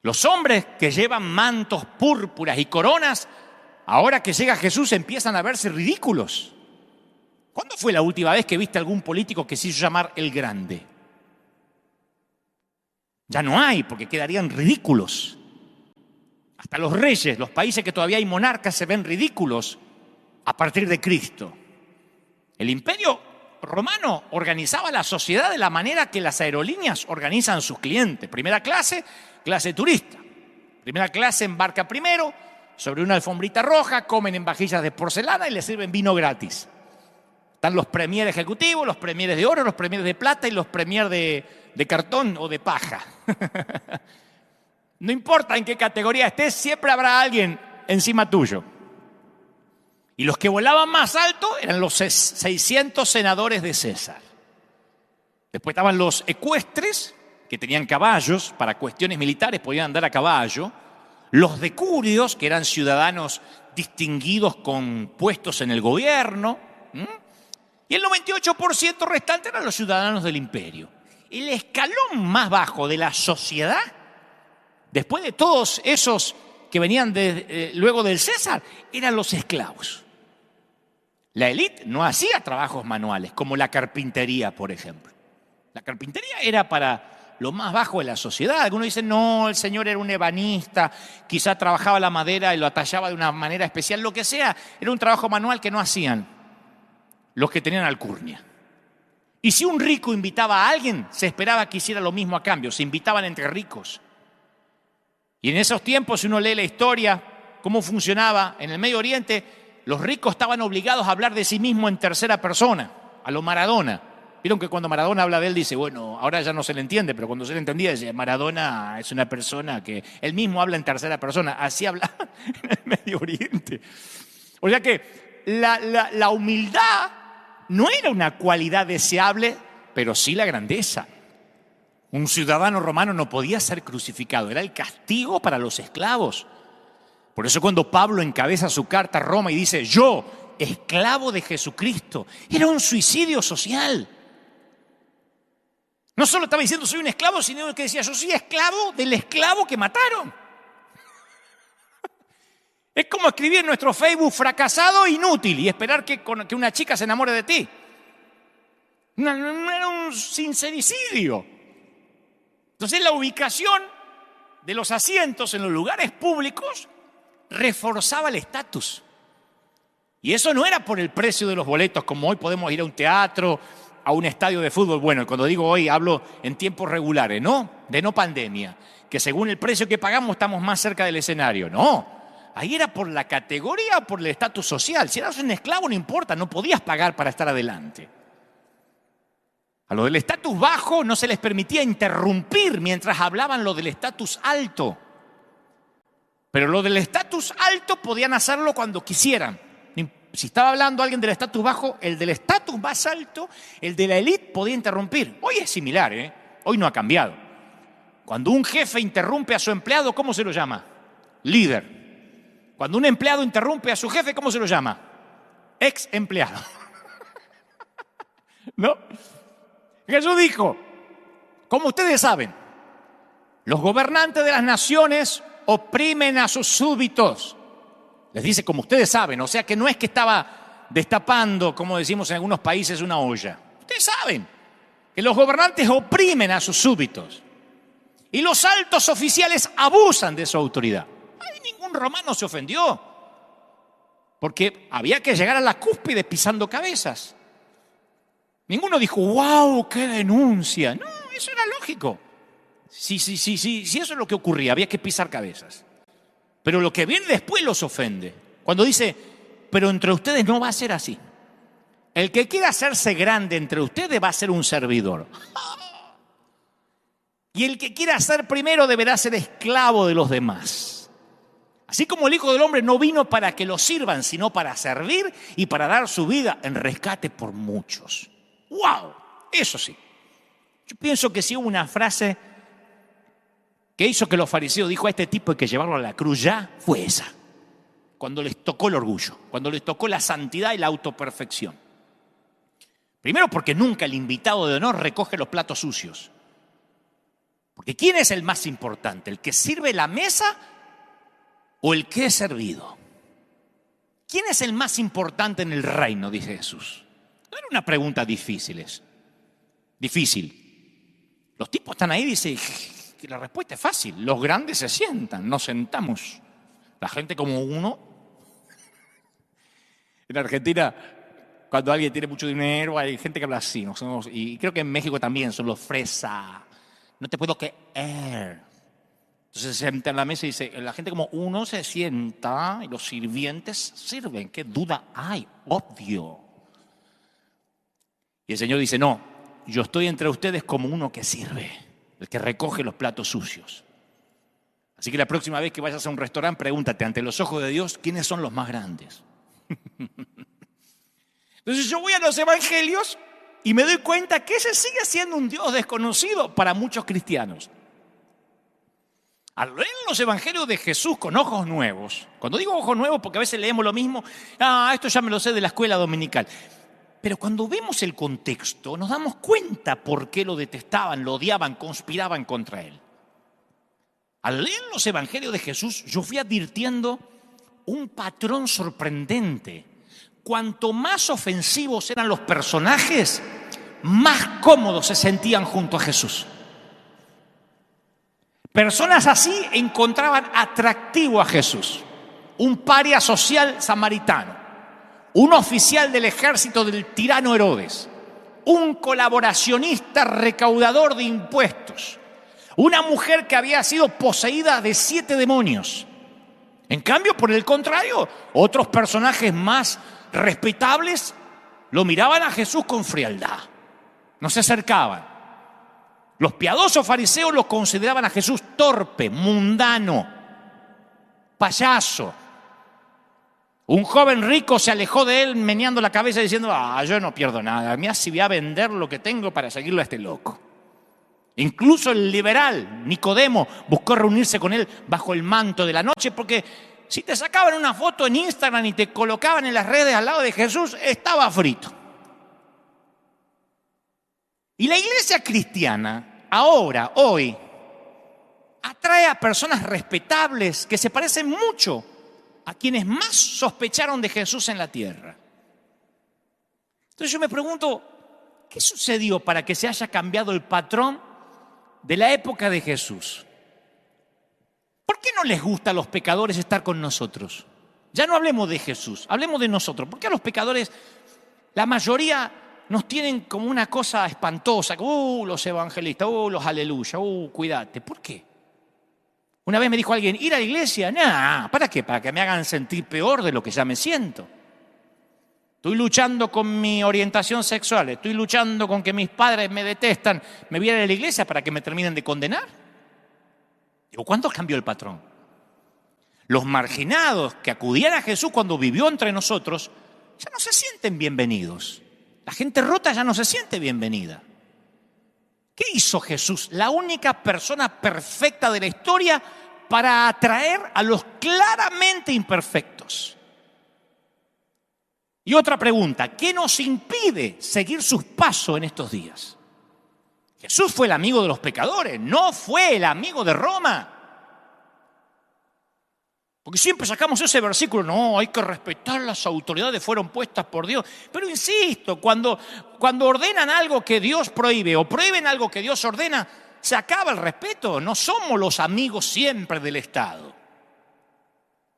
Los hombres que llevan mantos púrpuras y coronas, ahora que llega Jesús empiezan a verse ridículos. ¿Cuándo fue la última vez que viste algún político que se hizo llamar el Grande? Ya no hay, porque quedarían ridículos. Hasta los reyes, los países que todavía hay monarcas, se ven ridículos a partir de Cristo. El imperio romano organizaba la sociedad de la manera que las aerolíneas organizan sus clientes. Primera clase, clase turista. Primera clase embarca primero, sobre una alfombrita roja, comen en vajillas de porcelana y les sirven vino gratis. Están los premiers ejecutivos, los premiers de oro, los premiers de plata y los premiers de cartón o de paja. No importa en qué categoría estés, siempre habrá alguien encima tuyo. Y los que volaban más alto eran los 600 senadores de César. Después estaban los ecuestres, que tenían caballos, para cuestiones militares podían andar a caballo. Los decurios, que eran ciudadanos distinguidos con puestos en el gobierno. Y el 98% restante eran los ciudadanos del imperio. El escalón más bajo de la sociedad, después de todos esos que venían luego del César, eran los esclavos. La élite no hacía trabajos manuales, como la carpintería, por ejemplo. La carpintería era para lo más bajo de la sociedad. Algunos dicen, no, el señor era un ebanista, quizá trabajaba la madera y lo atallaba de una manera especial, lo que sea. Era un trabajo manual que no hacían los que tenían alcurnia. Y si un rico invitaba a alguien, se esperaba que hiciera lo mismo a cambio. Se invitaban entre ricos. Y en esos tiempos, si uno lee la historia, cómo funcionaba en el Medio Oriente, los ricos estaban obligados a hablar de sí mismos en tercera persona, a lo Maradona. Vieron que cuando Maradona habla de él dice, bueno, ahora ya no se le entiende, pero cuando se le entendía decía, Maradona es una persona que él mismo habla en tercera persona. Así hablaba en el Medio Oriente. O sea que la humildad no era una cualidad deseable, pero sí la grandeza. Un ciudadano romano no podía ser crucificado, era el castigo para los esclavos. Por eso cuando Pablo encabeza su carta a Roma y dice, yo, esclavo de Jesucristo, era un suicidio social. No solo estaba diciendo soy un esclavo, sino que decía yo soy esclavo del esclavo que mataron. Es como escribir en nuestro Facebook fracasado e inútil y esperar que una chica se enamore de ti. No era un sincericidio. Entonces la ubicación de los asientos en los lugares públicos reforzaba el estatus. Y eso no era por el precio de los boletos, como hoy podemos ir a un teatro, a un estadio de fútbol. Bueno, cuando digo hoy hablo en tiempos regulares, ¿no? De no pandemia, que según el precio que pagamos estamos más cerca del escenario. No. Ahí era por la categoría o por el estatus social. Si eras un esclavo no importa, no podías pagar para estar adelante. A los del estatus bajo no se les permitía interrumpir mientras hablaban los del estatus alto. Pero los del estatus alto podían hacerlo cuando quisieran. Si estaba hablando alguien del estatus bajo, el del estatus más alto, el de la élite, podía interrumpir. Hoy es similar, ¿eh? Hoy no ha cambiado. Cuando un jefe interrumpe a su empleado, ¿cómo se lo llama? Líder. Cuando un empleado interrumpe a su jefe, ¿cómo se lo llama? Ex empleado. ¿No? Jesús dijo, como ustedes saben, los gobernantes de las naciones oprimen a sus súbditos. Les dice, como ustedes saben, o sea que no es que estaba destapando, como decimos en algunos países, una olla. Ustedes saben que los gobernantes oprimen a sus súbditos y los altos oficiales abusan de su autoridad. Ay, ningún romano se ofendió, porque había que llegar a la cúspide pisando cabezas. Ninguno dijo, wow, qué denuncia. No, eso era lógico. Sí, eso es lo que ocurría, había que pisar cabezas. Pero lo que viene después los ofende. Cuando dice, pero entre ustedes no va a ser así. El que quiera hacerse grande entre ustedes va a ser un servidor. Y el que quiera ser primero deberá ser esclavo de los demás. Así como el Hijo del Hombre no vino para que lo sirvan, sino para servir y para dar su vida en rescate por muchos. ¡Wow! Eso sí. Yo pienso que si hubo una frase que hizo que los fariseos dijo a este tipo hay que llevarlo a la cruz ya, fue esa. Cuando les tocó el orgullo, cuando les tocó la santidad y la autoperfección. Primero porque nunca el invitado de honor recoge los platos sucios. Porque ¿quién es el más importante? ¿El que sirve la mesa o el que es servido? ¿Quién es el más importante en el reino? Dice Jesús. No era una pregunta difícil. Difícil. Los tipos están ahí y dicen que la respuesta es fácil. Los grandes se sientan, nos sentamos. La gente como uno. En Argentina, cuando alguien tiene mucho dinero, hay gente que habla así. ¿No? Y creo que en México también son los fresa. No te puedo creer. Entonces se sienta en la mesa y dice, la gente como uno se sienta y los sirvientes sirven. ¿Qué duda hay? Obvio. Y el Señor dice, no, yo estoy entre ustedes como uno que sirve, el que recoge los platos sucios. Así que la próxima vez que vayas a un restaurante, pregúntate ante los ojos de Dios, ¿quiénes son los más grandes? Entonces yo voy a los evangelios y me doy cuenta que ese sigue siendo un Dios desconocido para muchos cristianos. Al leer los evangelios de Jesús con ojos nuevos, cuando digo ojos nuevos porque a veces leemos lo mismo, esto ya me lo sé de la escuela dominical. Pero cuando vemos el contexto, nos damos cuenta por qué lo detestaban, lo odiaban, conspiraban contra él. Al leer los evangelios de Jesús, yo fui advirtiendo un patrón sorprendente. Cuanto más ofensivos eran los personajes, más cómodos se sentían junto a Jesús. Personas así encontraban atractivo a Jesús. Un paria social samaritano, un oficial del ejército del tirano Herodes, un colaboracionista recaudador de impuestos, una mujer que había sido poseída de 7 demonios. En cambio, por el contrario, otros personajes más respetables lo miraban a Jesús con frialdad. No se acercaban. Los piadosos fariseos lo consideraban a Jesús torpe, mundano, payaso. Un joven rico se alejó de él meneando la cabeza diciendo, yo no pierdo nada, mira si voy a vender lo que tengo para seguirlo a este loco. Incluso el liberal Nicodemo buscó reunirse con él bajo el manto de la noche porque si te sacaban una foto en Instagram y te colocaban en las redes al lado de Jesús, estaba frito. Y la iglesia cristiana, ahora, hoy, atrae a personas respetables que se parecen mucho a quienes más sospecharon de Jesús en la tierra. Entonces yo me pregunto, ¿qué sucedió para que se haya cambiado el patrón de la época de Jesús? ¿Por qué no les gusta a los pecadores estar con nosotros? Ya no hablemos de Jesús, hablemos de nosotros. ¿Por qué a los pecadores, la mayoría, nos tienen como una cosa espantosa? Los evangelistas, los aleluya, cuídate. ¿Por qué? Una vez me dijo alguien, ¿ir a la iglesia? ¿Para qué? Para que me hagan sentir peor de lo que ya me siento. Estoy luchando con mi orientación sexual, estoy luchando con que mis padres me detestan. ¿Me voy a ir a la iglesia para que me terminen de condenar? Digo, ¿cuánto cambió el patrón? Los marginados que acudían a Jesús cuando vivió entre nosotros ya no se sienten bienvenidos. La gente rota ya no se siente bienvenida. ¿Qué hizo Jesús? La única persona perfecta de la historia para atraer a los claramente imperfectos. Y otra pregunta, ¿qué nos impide seguir sus pasos en estos días? Jesús fue el amigo de los pecadores, no fue el amigo de Roma. Porque siempre sacamos ese versículo, no, hay que respetar las autoridades, fueron puestas por Dios. Pero insisto, cuando ordenan algo que Dios prohíbe o prohíben algo que Dios ordena, se acaba el respeto. No somos los amigos siempre del Estado.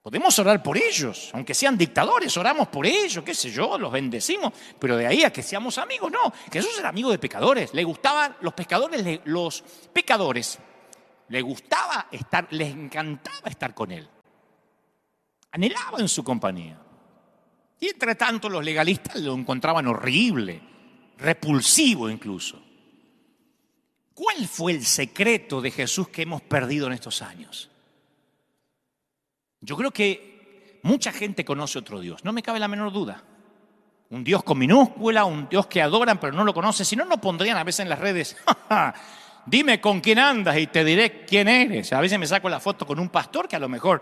Podemos orar por ellos, aunque sean dictadores, oramos por ellos, qué sé yo, los bendecimos, pero de ahí a que seamos amigos, no. Jesús era amigo de pecadores, le gustaban los pecadores, les encantaba estar con él. Anhelaban su compañía. Y entre tanto los legalistas lo encontraban horrible, repulsivo incluso. ¿Cuál fue el secreto de Jesús que hemos perdido en estos años? Yo creo que mucha gente conoce otro Dios, no me cabe la menor duda. Un Dios con minúscula, un Dios que adoran pero no lo conocen, si no, no pondrían a veces en las redes, dime con quién andas y te diré quién eres. A veces me saco la foto con un pastor que a lo mejor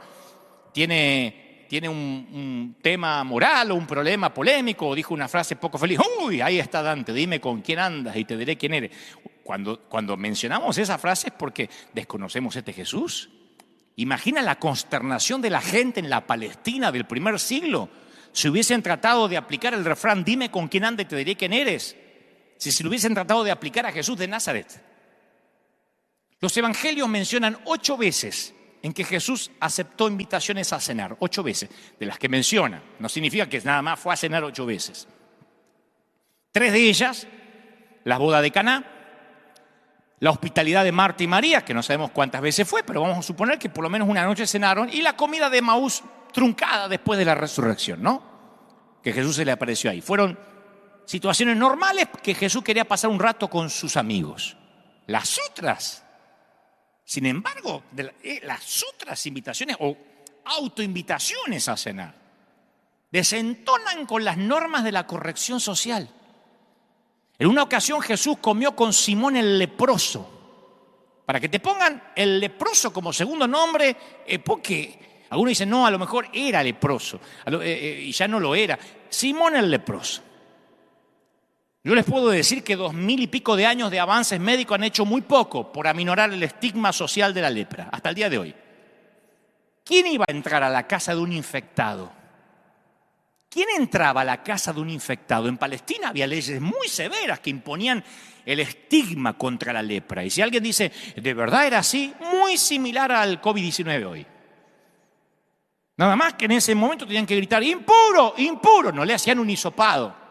tiene un tema moral o un problema polémico o dijo una frase poco feliz. Uy, ahí está Dante, dime con quién andas y te diré quién eres. Cuando mencionamos esa frase es porque desconocemos este Jesús. Imagina la consternación de la gente en la Palestina del primer siglo si hubiesen tratado de aplicar el refrán, dime con quién andas y te diré quién eres, si se lo hubiesen tratado de aplicar a Jesús de Nazaret. Los evangelios mencionan 8 veces en que Jesús aceptó invitaciones a cenar, 8 veces, de las que menciona. No significa que nada más fue a cenar 8 veces. 3 de ellas, la boda de Caná, la hospitalidad de Marta y María, que no sabemos cuántas veces fue, pero vamos a suponer que por lo menos una noche cenaron, y la comida de Emaús truncada después de la resurrección, ¿no? Que Jesús se le apareció ahí. Fueron situaciones normales que Jesús quería pasar un rato con sus amigos. Las otras, sin embargo, las otras invitaciones o autoinvitaciones a cenar desentonan con las normas de la corrección social. En una ocasión Jesús comió con Simón el leproso. Para que te pongan el leproso como segundo nombre, porque algunos dicen, no, a lo mejor era leproso, y ya no lo era. Simón el leproso. Yo les puedo decir que 2000 y pico de años de avances médicos han hecho muy poco por aminorar el estigma social de la lepra, hasta el día de hoy. ¿Quién iba a entrar a la casa de un infectado? ¿Quién entraba a la casa de un infectado? En Palestina había leyes muy severas que imponían el estigma contra la lepra. Y si alguien dice, ¿de verdad era así? Muy similar al COVID-19 hoy. Nada más que en ese momento tenían que gritar, ¡impuro, impuro! No le hacían un hisopado.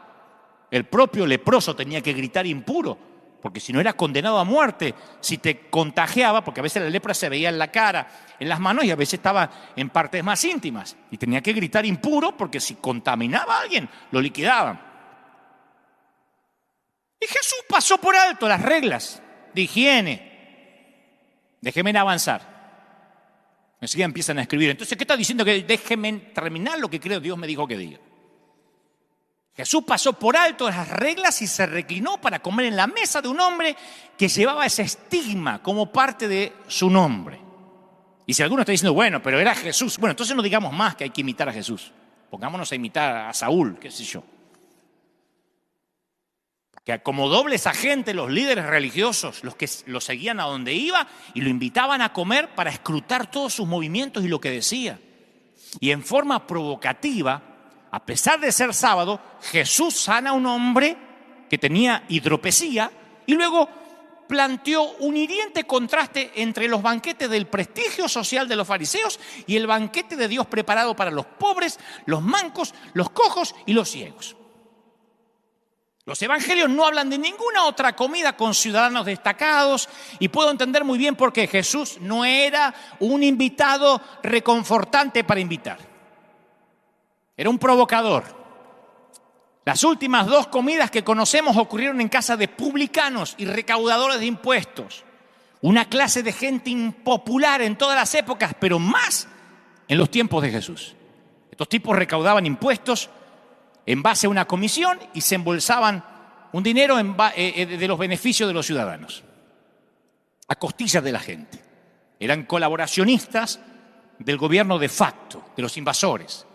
El propio leproso tenía que gritar impuro, porque si no era condenado a muerte. Si te contagiaba, porque a veces la lepra se veía en la cara, en las manos, y a veces estaba en partes más íntimas. Y tenía que gritar impuro porque si contaminaba a alguien, lo liquidaban. Y Jesús pasó por alto las reglas de higiene. Déjenme avanzar. Enseguida empiezan a escribir. Entonces, ¿qué está diciendo? Que déjenme terminar lo que creo Dios me dijo que diga. Jesús pasó por alto las reglas y se reclinó para comer en la mesa de un hombre que llevaba ese estigma como parte de su nombre. Y si alguno está diciendo, bueno, pero era Jesús, bueno, entonces no digamos más que hay que imitar a Jesús. Pongámonos a imitar a Saúl, qué sé yo. Que como dobles agentes los líderes religiosos, los que lo seguían a donde iba y lo invitaban a comer para escrutar todos sus movimientos y lo que decía. Y en forma provocativa, a pesar de ser sábado, Jesús sana a un hombre que tenía hidropesía y luego planteó un hiriente contraste entre los banquetes del prestigio social de los fariseos y el banquete de Dios preparado para los pobres, los mancos, los cojos y los ciegos. Los evangelios no hablan de ninguna otra comida con ciudadanos destacados y puedo entender muy bien por qué Jesús no era un invitado reconfortante para invitar. Era un provocador. Las últimas 2 comidas que conocemos ocurrieron en casa de publicanos y recaudadores de impuestos. Una clase de gente impopular en todas las épocas, pero más en los tiempos de Jesús. Estos tipos recaudaban impuestos en base a una comisión y se embolsaban un dinero de los beneficios de los ciudadanos, a costillas de la gente. Eran colaboracionistas del gobierno de facto, de los invasores.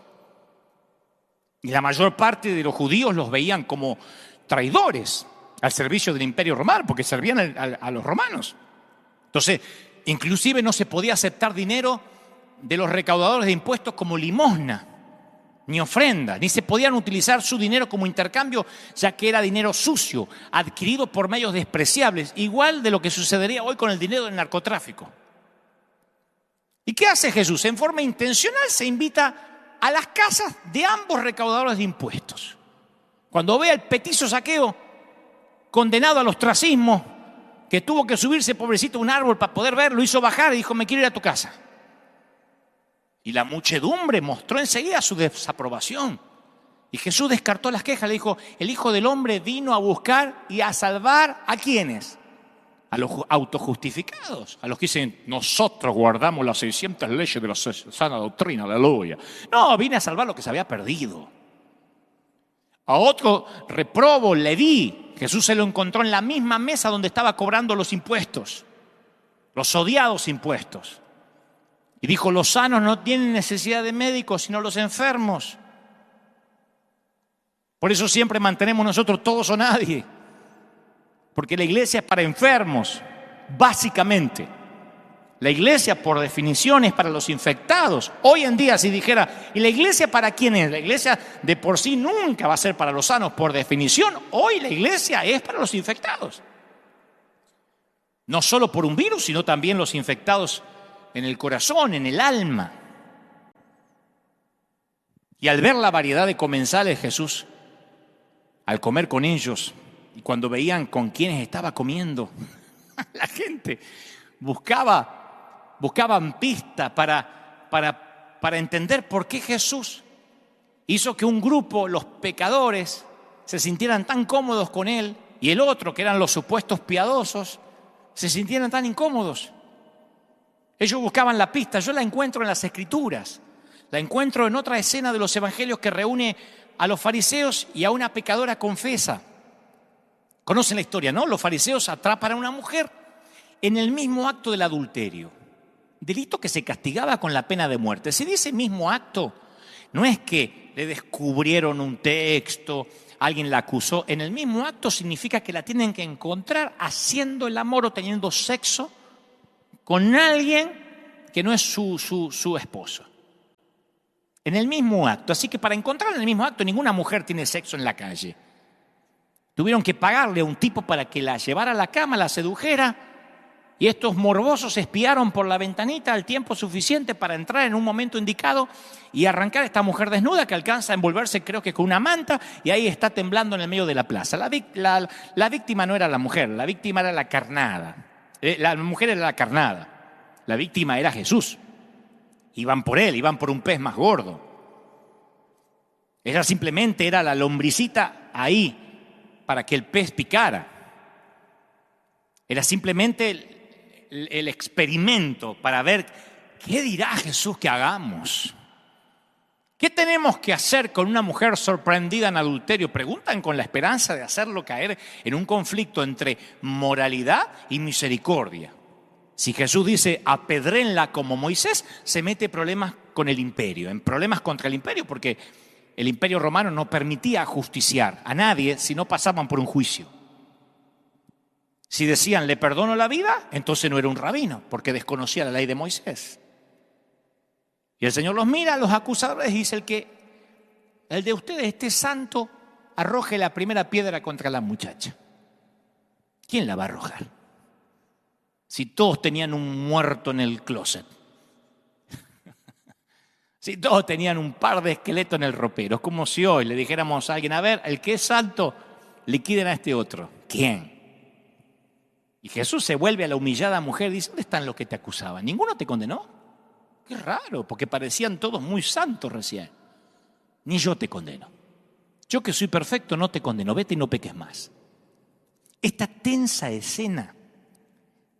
Y la mayor parte de los judíos los veían como traidores al servicio del Imperio Romano, porque servían a los romanos. Entonces, inclusive no se podía aceptar dinero de los recaudadores de impuestos como limosna, ni ofrenda, ni se podían utilizar su dinero como intercambio, ya que era dinero sucio, adquirido por medios despreciables, igual de lo que sucedería hoy con el dinero del narcotráfico. ¿Y qué hace Jesús? En forma intencional se invita a las casas de ambos recaudadores de impuestos. Cuando ve al petizo Zaqueo condenado al ostracismo, que tuvo que subirse pobrecito a un árbol para poder verlo, hizo bajar y dijo: me quiero ir a tu casa. Y la muchedumbre mostró enseguida su desaprobación. Y Jesús descartó las quejas, le dijo: el Hijo del Hombre vino a buscar y a salvar ¿a quiénes? A los autojustificados, a los que dicen: nosotros guardamos las 600 leyes de la sana doctrina, aleluya. No, vine a salvar lo que se había perdido. A otro reprobo, Leví, Jesús se lo encontró en la misma mesa donde estaba cobrando los impuestos, los odiados impuestos. Y dijo: los sanos no tienen necesidad de médicos, sino los enfermos. Por eso siempre mantenemos nosotros todos o nadie. Porque la iglesia es para enfermos, básicamente. La iglesia, por definición, es para los infectados. Hoy en día, si dijera: ¿y la iglesia para quién es? La iglesia de por sí nunca va a ser para los sanos, por definición. Hoy la iglesia es para los infectados. No solo por un virus, sino también los infectados en el corazón, en el alma. Y al ver la variedad de comensales, Jesús, al comer con ellos, y cuando veían con quiénes estaba comiendo, la gente buscaban pistas para entender por qué Jesús hizo que un grupo, los pecadores, se sintieran tan cómodos con él, y el otro, que eran los supuestos piadosos, se sintieran tan incómodos. Ellos buscaban la pista. Yo la encuentro en las Escrituras. La encuentro en otra escena de los evangelios que reúne a los fariseos y a una pecadora confesa. Conocen la historia, ¿no? Los fariseos atrapan a una mujer en el mismo acto del adulterio, delito que se castigaba con la pena de muerte. Si dice mismo acto, no es que le descubrieron un texto, alguien la acusó. En el mismo acto significa que la tienen que encontrar haciendo el amor o teniendo sexo con alguien que no es su esposo. En el mismo acto. Así que para encontrar en el mismo acto, ninguna mujer tiene sexo en la calle. Tuvieron que pagarle a un tipo para que la llevara a la cama, la sedujera, y estos morbosos espiaron por la ventanita el tiempo suficiente para entrar en un momento indicado y arrancar a esta mujer desnuda, que alcanza a envolverse, creo que con una manta, y ahí está temblando en el medio de la plaza. La víctima no era la mujer, la víctima era la carnada. La mujer era la carnada, la víctima era Jesús. Iban por él, iban por un pez más gordo. Ella simplemente era la lombricita ahí para que el pez picara. Era simplemente el experimento para ver qué dirá Jesús que hagamos. ¿Qué tenemos que hacer con una mujer sorprendida en adulterio? Preguntan con la esperanza de hacerlo caer en un conflicto entre moralidad y misericordia. Si Jesús dice apedréenla como Moisés, se mete problemas con el imperio, en problemas contra el imperio, porque el imperio romano no permitía ajusticiar a nadie si no pasaban por un juicio. Si decían le perdono la vida, entonces no era un rabino, porque desconocía la ley de Moisés. Y el Señor los mira, los acusadores, y dice: el de ustedes esté santo, arroje la primera piedra contra la muchacha. ¿Quién la va a arrojar? Si todos tenían un muerto en el closet. Si todos tenían un par de esqueletos en el ropero. Es como si hoy le dijéramos a alguien: a ver, el que es santo, liquiden a este otro. ¿Quién? Y Jesús se vuelve a la humillada mujer y dice: ¿dónde están los que te acusaban? ¿Ninguno te condenó? Qué raro, porque parecían todos muy santos recién. Ni yo te condeno. Yo que soy perfecto no te condeno. Vete y no peques más. Esta tensa escena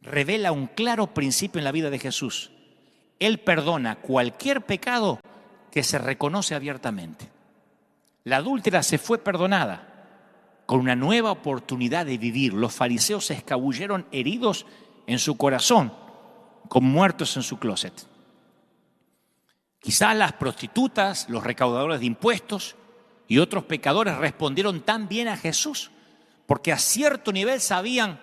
revela un claro principio en la vida de Jesús. Él perdona cualquier pecado que se reconoce abiertamente. La adúltera se fue perdonada con una nueva oportunidad de vivir. Los fariseos se escabulleron heridos en su corazón, con muertos en su closet. Quizás las prostitutas, los recaudadores de impuestos y otros pecadores respondieron tan bien a Jesús porque a cierto nivel sabían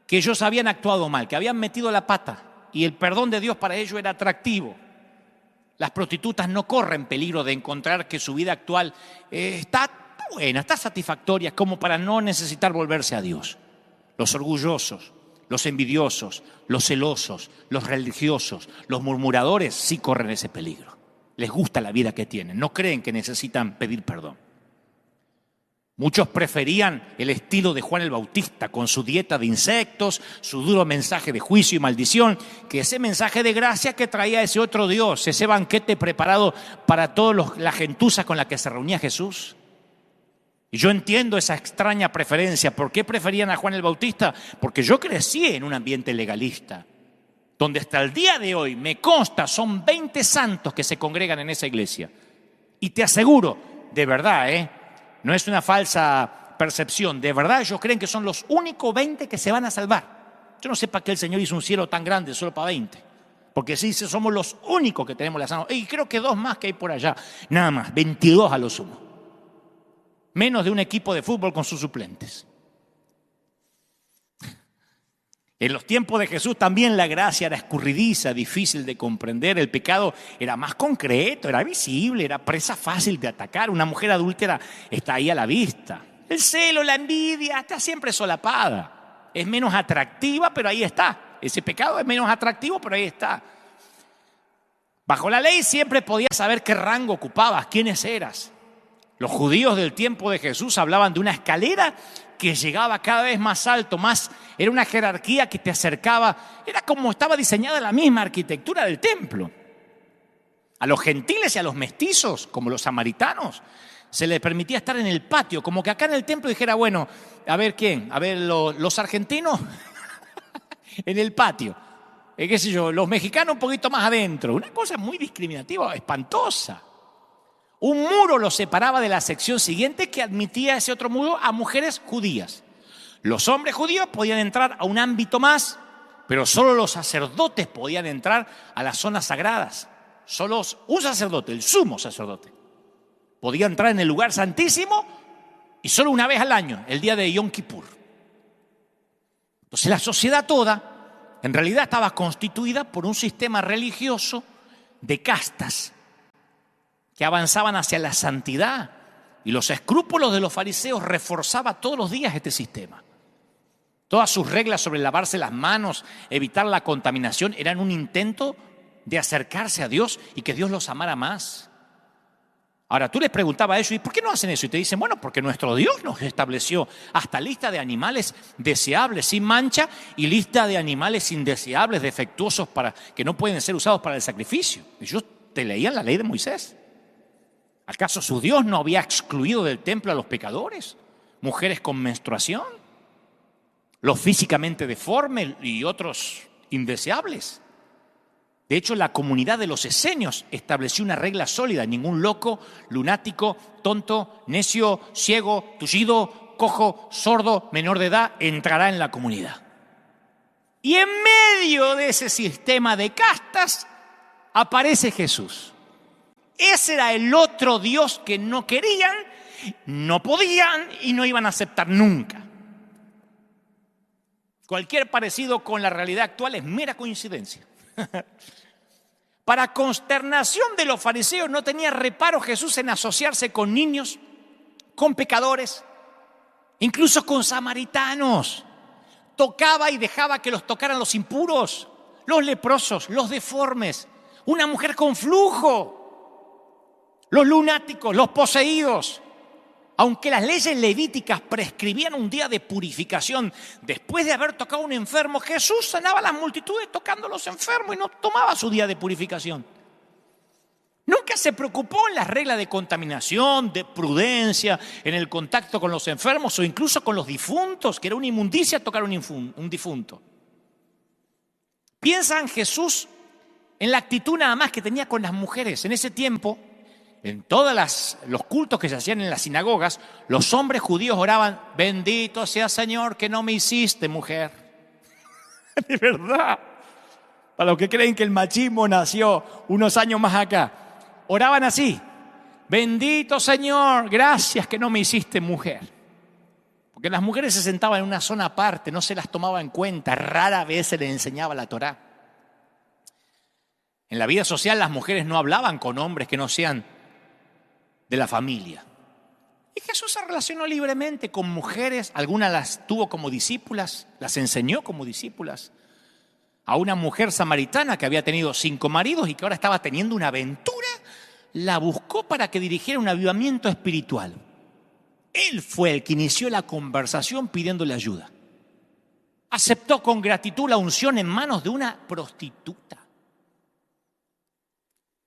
que ellos habían actuado mal, que habían metido la pata, y el perdón de Dios para ellos era atractivo. Las prostitutas no corren peligro de encontrar que su vida actual está buena, está satisfactoria, como para no necesitar volverse a Dios. Los orgullosos, los envidiosos, los celosos, los religiosos, los murmuradores sí corren ese peligro. Les gusta la vida que tienen, no creen que necesitan pedir perdón. Muchos preferían el estilo de Juan el Bautista, con su dieta de insectos, su duro mensaje de juicio y maldición, que ese mensaje de gracia que traía ese otro Dios, ese banquete preparado para toda la gentuza con la que se reunía Jesús. Y yo entiendo esa extraña preferencia. ¿Por qué preferían a Juan el Bautista? Porque yo crecí en un ambiente legalista, donde hasta el día de hoy, me consta, son 20 santos que se congregan en esa iglesia. Y te aseguro, de verdad, no es una falsa percepción, de verdad ellos creen que son los únicos 20 que se van a salvar. Yo no sé para qué el Señor hizo un cielo tan grande solo para 20. Porque si dice, somos los únicos que tenemos la salvación. Y creo que 2 más que hay por allá. Nada más, 22 a lo sumo. Menos de un equipo de fútbol con sus suplentes. En los tiempos de Jesús también la gracia era escurridiza, difícil de comprender. El pecado era más concreto, era visible, era presa fácil de atacar. Una mujer adúltera está ahí a la vista. El celo, la envidia, está siempre solapada. Es menos atractiva, pero ahí está. Ese pecado es menos atractivo, pero ahí está. Bajo la ley siempre podías saber qué rango ocupabas, quiénes eras. Los judíos del tiempo de Jesús hablaban de una escalera que llegaba cada vez más alto, era una jerarquía que te acercaba, era como estaba diseñada la misma arquitectura del templo. A los gentiles y a los mestizos, como los samaritanos, se les permitía estar en el patio, como que acá en el templo dijera, bueno, a ver quién, a ver los argentinos en el patio, qué sé yo, los mexicanos un poquito más adentro, una cosa muy discriminativa, espantosa. Un muro los separaba de la sección siguiente que admitía ese otro muro a mujeres judías. Los hombres judíos podían entrar a un ámbito más, pero solo los sacerdotes podían entrar a las zonas sagradas. Solo un sacerdote, el sumo sacerdote, podía entrar en el lugar santísimo y solo una vez al año, el día de Yom Kippur. Entonces la sociedad toda en realidad estaba constituida por un sistema religioso de castas que avanzaban hacia la santidad, y los escrúpulos de los fariseos reforzaban todos los días este sistema. Todas sus reglas sobre lavarse las manos, evitar la contaminación, eran un intento de acercarse a Dios y que Dios los amara más. Ahora, tú les preguntabas a ellos, ¿y por qué no hacen eso? Y te dicen, bueno, porque nuestro Dios nos estableció hasta lista de animales deseables sin mancha y lista de animales indeseables, defectuosos, que no pueden ser usados para el sacrificio. Ellos te leían la ley de Moisés. ¿Acaso su Dios no había excluido del templo a los pecadores? Mujeres con menstruación, los físicamente deformes y otros indeseables. De hecho, la comunidad de los esenios estableció una regla sólida. Ningún loco, lunático, tonto, necio, ciego, tullido, cojo, sordo, menor de edad entrará en la comunidad. Y en medio de ese sistema de castas aparece Jesús. Ese era el otro Dios que no querían, no podían y no iban a aceptar nunca. Cualquier parecido con la realidad actual es mera coincidencia. Para consternación de los fariseos, no tenía reparo Jesús en asociarse con niños, con pecadores, incluso con samaritanos. Tocaba y dejaba que los tocaran los impuros, los leprosos, los deformes, una mujer con flujo, los lunáticos, los poseídos. Aunque las leyes levíticas prescribían un día de purificación, después de haber tocado a un enfermo, Jesús sanaba a las multitudes tocando a los enfermos y no tomaba su día de purificación. Nunca se preocupó en las reglas de contaminación, de prudencia, en el contacto con los enfermos o incluso con los difuntos, que era una inmundicia tocar un difunto. Piensa en Jesús en la actitud nada más que tenía con las mujeres. En ese tiempo, en todos los cultos que se hacían en las sinagogas, los hombres judíos oraban, bendito sea Señor que no me hiciste mujer. De verdad. Para los que creen que el machismo nació unos años más acá, oraban así, bendito Señor, gracias que no me hiciste mujer. Porque las mujeres se sentaban en una zona aparte, no se las tomaba en cuenta, rara vez se les enseñaba la Torá. En la vida social las mujeres no hablaban con hombres que no sean de la familia. Y Jesús se relacionó libremente con mujeres, algunas las tuvo como discípulas, las enseñó como discípulas. A una mujer samaritana que había tenido 5 maridos y que ahora estaba teniendo una aventura, la buscó para que dirigiera un avivamiento espiritual. Él fue el que inició la conversación pidiéndole ayuda. Aceptó con gratitud la unción en manos de una prostituta.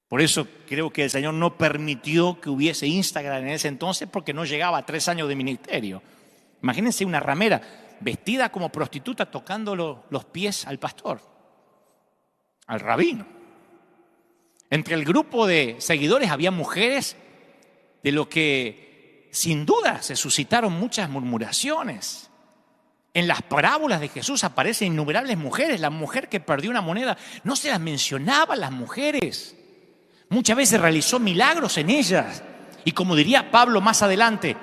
Por eso creo que el Señor no permitió que hubiese Instagram en ese entonces porque no llegaba a 3 años de ministerio. Imagínense una ramera vestida como prostituta tocando los pies al pastor, al rabino. Entre el grupo de seguidores había mujeres de lo que sin duda se suscitaron muchas murmuraciones. En las parábolas de Jesús aparecen innumerables mujeres. La mujer que perdió una moneda, no se las mencionaba a las mujeres. Muchas veces realizó milagros en ellas. Y como diría Pablo más adelante,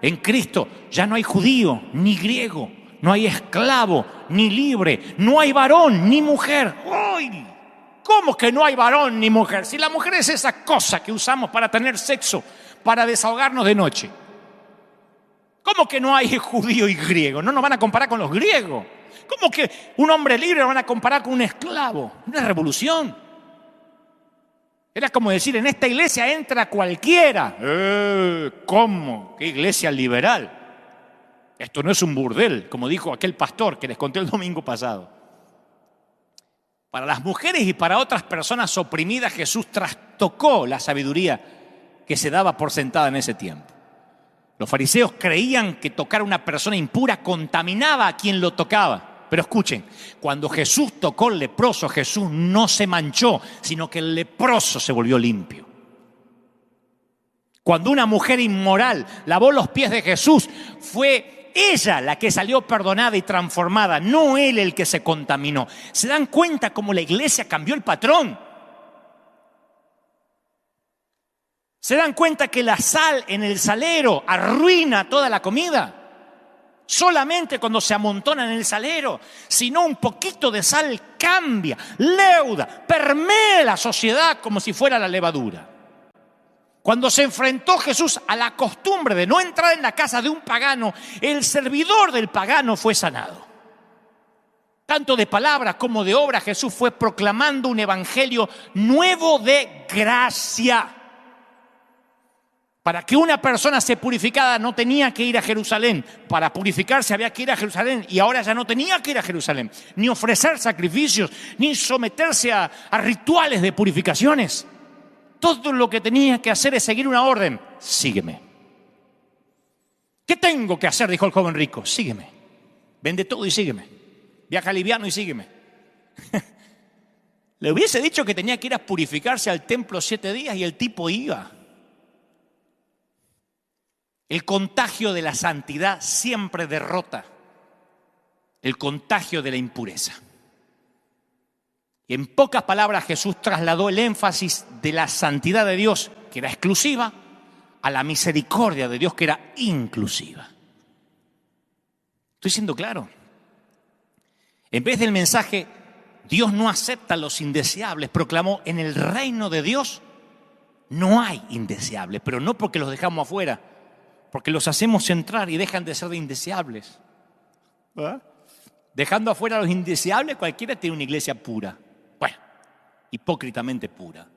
en Cristo ya no hay judío ni griego, no hay esclavo ni libre, no hay varón ni mujer. ¡Uy! ¿Cómo que no hay varón ni mujer? Si la mujer es esa cosa que usamos para tener sexo, para desahogarnos de noche. ¿Cómo que no hay judío y griego? No nos van a comparar con los griegos. ¿Cómo que un hombre libre lo van a comparar con un esclavo? Una revolución. Era como decir, en esta iglesia entra cualquiera. ¿Cómo? ¿Qué iglesia liberal? Esto no es un burdel, como dijo aquel pastor que les conté el domingo pasado. Para las mujeres y para otras personas oprimidas, Jesús trastocó la sabiduría que se daba por sentada en ese tiempo. Los fariseos creían que tocar a una persona impura contaminaba a quien lo tocaba. Pero escuchen, cuando Jesús tocó al leproso, Jesús no se manchó, sino que el leproso se volvió limpio. Cuando una mujer inmoral lavó los pies de Jesús, fue ella la que salió perdonada y transformada, no él el que se contaminó. ¿Se dan cuenta cómo la iglesia cambió el patrón? ¿Se dan cuenta que la sal en el salero arruina toda la comida? Solamente cuando se amontona en el salero, sino un poquito de sal cambia, leuda, permea la sociedad como si fuera la levadura. Cuando se enfrentó Jesús a la costumbre de no entrar en la casa de un pagano, el servidor del pagano fue sanado. Tanto de palabras como de obra, Jesús fue proclamando un evangelio nuevo de gracia. Para que una persona se purificara no tenía que ir a Jerusalén. Para purificarse había que ir a Jerusalén y ahora ya no tenía que ir a Jerusalén, ni ofrecer sacrificios, ni someterse a rituales de purificaciones. Todo lo que tenía que hacer es seguir una orden. Sígueme. ¿Qué tengo que hacer? Dijo el joven rico. Sígueme. Vende todo y sígueme. Viaja liviano y sígueme. Le hubiese dicho que tenía que ir a purificarse al templo 7 días y el tipo iba. El contagio de la santidad siempre derrota el contagio de la impureza. Y en pocas palabras Jesús trasladó el énfasis de la santidad de Dios, que era exclusiva, a la misericordia de Dios, que era inclusiva. ¿Estoy siendo claro? En vez del mensaje, Dios no acepta a los indeseables, proclamó, en el reino de Dios no hay indeseables, pero no porque los dejamos afuera, porque los hacemos entrar y dejan de ser de indeseables. ¿Verdad? Dejando afuera a los indeseables, cualquiera tiene una iglesia pura. Bueno, hipócritamente pura.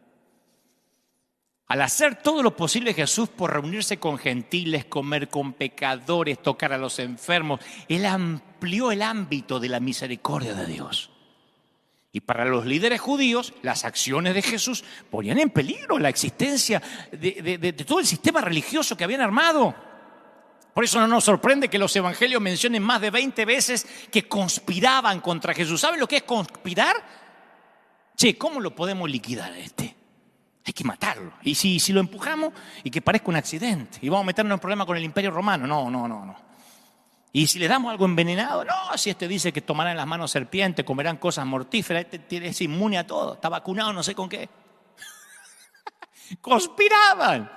Al hacer todo lo posible Jesús por reunirse con gentiles, comer con pecadores, tocar a los enfermos, Él amplió el ámbito de la misericordia de Dios. Y para los líderes judíos, las acciones de Jesús ponían en peligro la existencia de todo el sistema religioso que habían armado. Por eso no nos sorprende que los evangelios mencionen más de 20 veces que conspiraban contra Jesús. ¿Saben lo que es conspirar? Che, ¿cómo lo podemos liquidar a este? Hay que matarlo. Y si lo empujamos y que parezca un accidente. Y vamos a meternos en problema con el Imperio Romano. No. Y si le damos algo envenenado, no, si este dice que tomarán en las manos serpientes, comerán cosas mortíferas, este es inmune a todo, está vacunado no sé con qué. Conspiraban.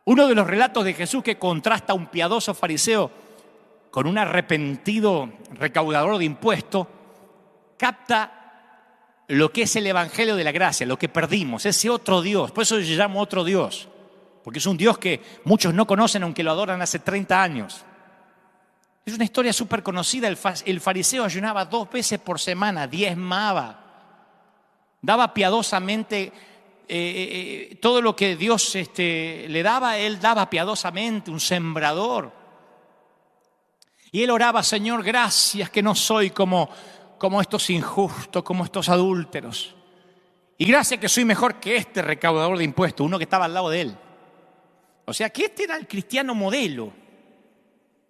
Uno de los relatos de Jesús que contrasta a un piadoso fariseo con un arrepentido recaudador de impuestos, capta lo que es el evangelio de la gracia, lo que perdimos, ese otro Dios. Por eso yo llamo otro Dios. porque es un Dios que muchos no conocen aunque lo adoran hace 30 años. Es una historia súper conocida. El fariseo ayunaba 2 veces por semana, diezmaba, daba piadosamente todo lo que Dios le daba, él daba piadosamente, un sembrador. Y él oraba: Señor, gracias que no soy como estos injustos, como estos adúlteros. Y gracias que soy mejor que este recaudador de impuestos, uno que estaba al lado de él. O sea que este era el cristiano modelo.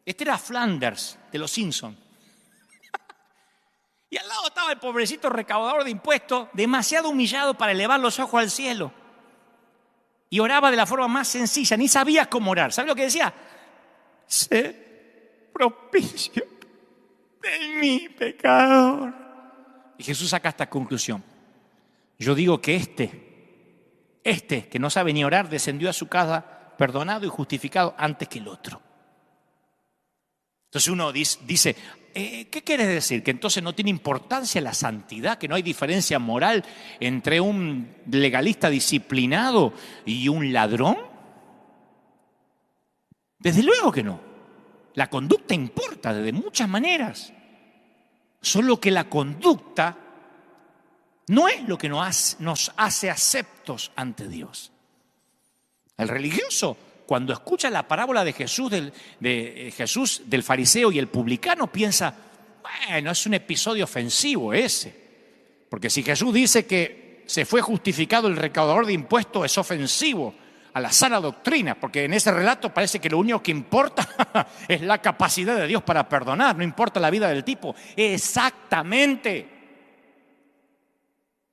Este era Flanders de los Simpsons. Y al lado estaba el pobrecito recaudador de impuestos, demasiado humillado para elevar los ojos al cielo. Y oraba de la forma más sencilla, ni sabía cómo orar. ¿Sabe lo que decía? Sé propicio de mi pecador. Y Jesús saca esta conclusión. Yo digo que este que no sabe ni orar, descendió a su casa perdonado y justificado antes que el otro. Entonces uno dice, ¿qué quieres decir? ¿Que entonces no tiene importancia la santidad? ¿Que no hay diferencia moral entre un legalista disciplinado y un ladrón? Desde luego que no. La conducta importa de muchas maneras. Solo que la conducta no es lo que nos hace aceptos ante Dios. El religioso, cuando escucha la parábola de Jesús, del fariseo y el publicano, piensa, bueno, es un episodio ofensivo ese. Porque si Jesús dice que se fue justificado el recaudador de impuestos, es ofensivo a la sana doctrina, porque en ese relato parece que lo único que importa es la capacidad de Dios para perdonar, no importa la vida del tipo. Exactamente.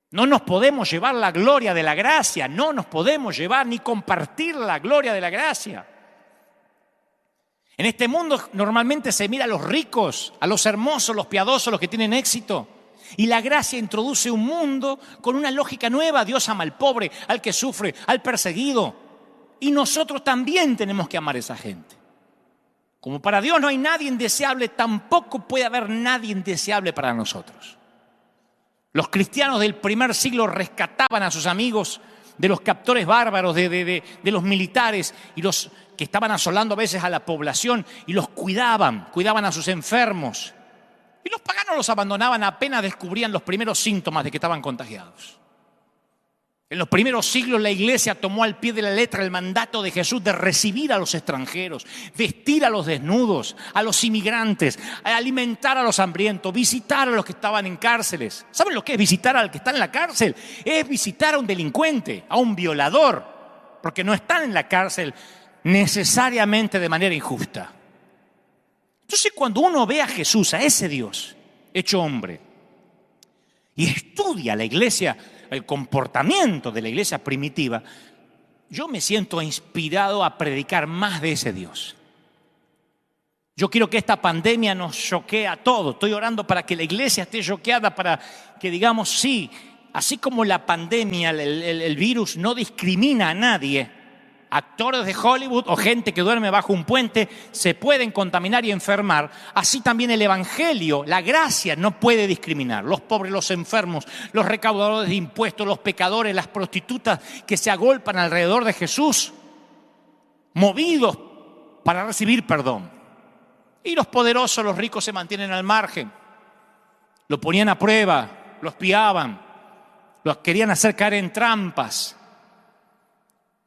No nos podemos llevar la gloria de la gracia, no nos podemos llevar ni compartir la gloria de la gracia. En este mundo normalmente se mira a los ricos, a los hermosos, los piadosos, los que tienen éxito. Y la gracia introduce un mundo con una lógica nueva. Dios ama al pobre, al que sufre, al perseguido. Y nosotros también tenemos que amar a esa gente. Como para Dios no hay nadie indeseable, tampoco puede haber nadie indeseable para nosotros. Los cristianos del primer siglo rescataban a sus amigos de los captores bárbaros, de los militares y los que estaban asolando a veces a la población, y los cuidaban a sus enfermos. Y los paganos los abandonaban apenas descubrían los primeros síntomas de que estaban contagiados. En los primeros siglos la iglesia tomó al pie de la letra el mandato de Jesús de recibir a los extranjeros, vestir a los desnudos, a los inmigrantes, alimentar a los hambrientos, visitar a los que estaban en cárceles. ¿Saben lo que es visitar al que está en la cárcel? Es visitar a un delincuente, a un violador, porque no están en la cárcel necesariamente de manera injusta. Entonces, cuando uno ve a Jesús, a ese Dios hecho hombre, y estudia la iglesia, el comportamiento de la iglesia primitiva, yo me siento inspirado a predicar más de ese Dios. Yo quiero que esta pandemia nos choquee a todos. Estoy orando para que la iglesia esté choqueada, para que digamos, sí, así como la pandemia, el virus no discrimina a nadie, actores de Hollywood o gente que duerme bajo un puente se pueden contaminar y enfermar. Así también el evangelio, la gracia no puede discriminar. Los pobres, los enfermos, los recaudadores de impuestos, los pecadores, las prostitutas que se agolpan alrededor de Jesús, movidos para recibir perdón. Y los poderosos, los ricos se mantienen al margen. Lo ponían a prueba, los espiaban, los querían hacer caer en trampas.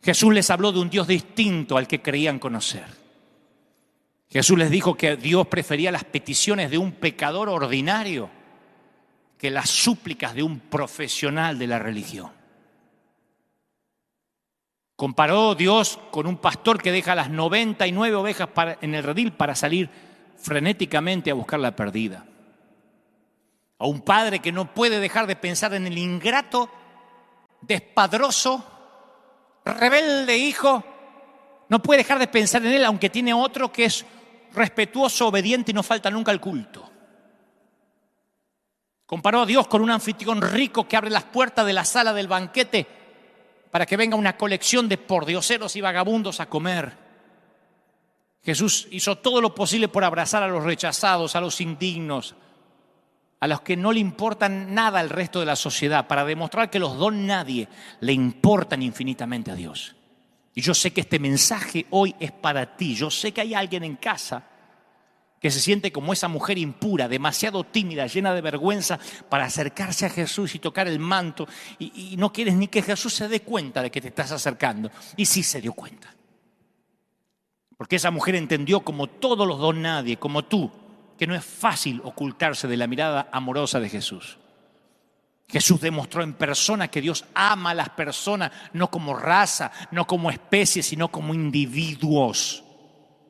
Jesús les habló de un Dios distinto al que creían conocer. Jesús les dijo que Dios prefería las peticiones de un pecador ordinario que las súplicas de un profesional de la religión. Comparó Dios con un pastor que deja las 99 ovejas en el redil para salir frenéticamente a buscar la perdida. A un padre que no puede dejar de pensar en el ingrato, despadroso, rebelde hijo, no puede dejar de pensar en él, aunque tiene otro que es respetuoso, obediente y no falta nunca al culto. Comparó a Dios con un anfitrión rico que abre las puertas de la sala del banquete para que venga una colección de pordioseros y vagabundos a comer. Jesús hizo todo lo posible por abrazar a los rechazados, a los indignos, a los que no le importan nada al resto de la sociedad, para demostrar que los don nadie le importan infinitamente a Dios. Y yo sé que este mensaje hoy es para ti. Yo sé que hay alguien en casa que se siente como esa mujer impura, demasiado tímida, llena de vergüenza para acercarse a Jesús y tocar el manto. Y no quieres ni que Jesús se dé cuenta de que te estás acercando. Y sí se dio cuenta. Porque esa mujer entendió, como todos los don nadie, como tú, que no es fácil ocultarse de la mirada amorosa de Jesús. Jesús demostró en persona que Dios ama a las personas, no como raza, no como especie, sino como individuos.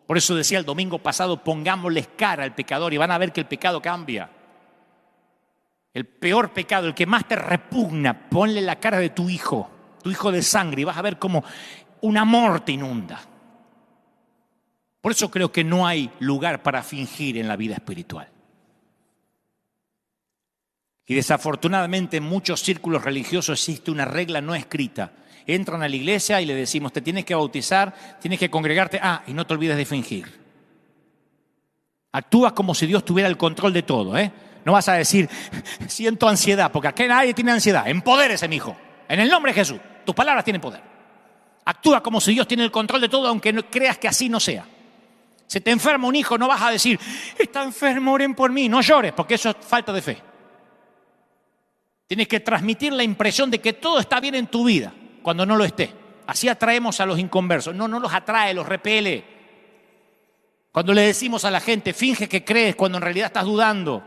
Por eso decía el domingo pasado, pongámosles cara al pecador y van a ver que el pecado cambia. El peor pecado, el que más te repugna, ponle la cara de tu hijo de sangre, y vas a ver cómo un amor te inunda. Por eso creo que no hay lugar para fingir en la vida espiritual. Y desafortunadamente en muchos círculos religiosos existe una regla no escrita. Entran a la iglesia y le decimos, te tienes que bautizar, tienes que congregarte, y no te olvides de fingir. Actúa como si Dios tuviera el control de todo, ¿eh? No vas a decir, siento ansiedad, porque aquí nadie tiene ansiedad. Empodérese, mi hijo. En el nombre de Jesús, tus palabras tienen poder. Actúa como si Dios tiene el control de todo, aunque no creas que así no sea. Si te enferma un hijo, no vas a decir, está enfermo, oren por mí. No llores, porque eso es falta de fe. Tienes que transmitir la impresión de que todo está bien en tu vida, cuando no lo esté. Así atraemos a los inconversos. No los atrae, los repele. Cuando le decimos a la gente, finge que crees cuando en realidad estás dudando.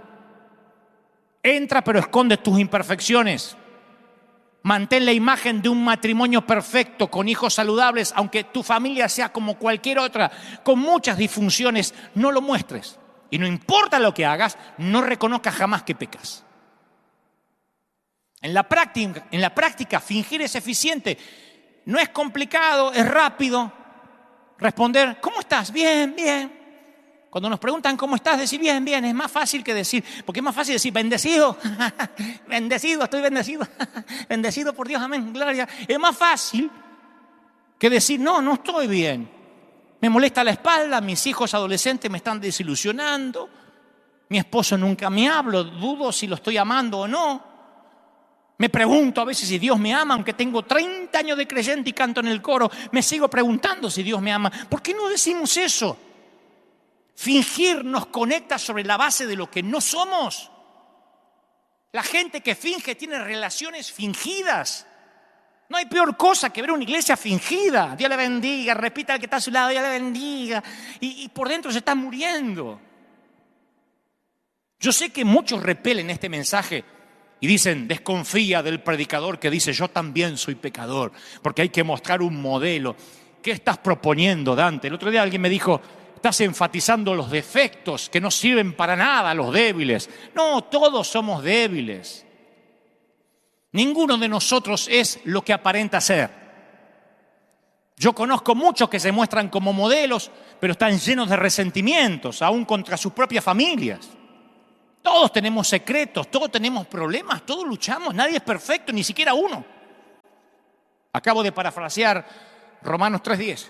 Entra pero esconde tus imperfecciones. Mantén la imagen de un matrimonio perfecto, con hijos saludables, aunque tu familia sea como cualquier otra, con muchas disfunciones, no lo muestres. Y no importa lo que hagas, no reconozcas jamás que pecas. En la práctica, fingir es eficiente. No es complicado, es rápido. Responder, ¿cómo estás? Bien, bien. Cuando nos preguntan cómo estás, decir bien, bien. Es más fácil que decir, porque es más fácil decir bendecido. Bendecido, estoy bendecido. Bendecido por Dios, amén, gloria. Es más fácil que decir, no estoy bien. Me molesta la espalda, mis hijos adolescentes me están desilusionando. Mi esposo nunca me habla, dudo si lo estoy amando o no. Me pregunto a veces si Dios me ama, aunque tengo 30 años de creyente y canto en el coro, me sigo preguntando si Dios me ama. ¿Por qué no decimos eso? Fingir nos conecta sobre la base de lo que no somos. La gente que finge tiene relaciones fingidas. No hay peor cosa que ver una iglesia fingida. Dios le bendiga, repita al que está a su lado, Dios le bendiga. Y por dentro se está muriendo. Yo sé que muchos repelen este mensaje y dicen, desconfía del predicador que dice, yo también soy pecador, porque hay que mostrar un modelo. ¿Qué estás proponiendo, Dante? El otro día alguien me dijo, estás enfatizando los defectos que no sirven para nada, los débiles. No, todos somos débiles. Ninguno de nosotros es lo que aparenta ser. Yo conozco muchos que se muestran como modelos, pero están llenos de resentimientos, aún contra sus propias familias. Todos tenemos secretos, todos tenemos problemas, todos luchamos, nadie es perfecto, ni siquiera uno. Acabo de parafrasear Romanos 3:10.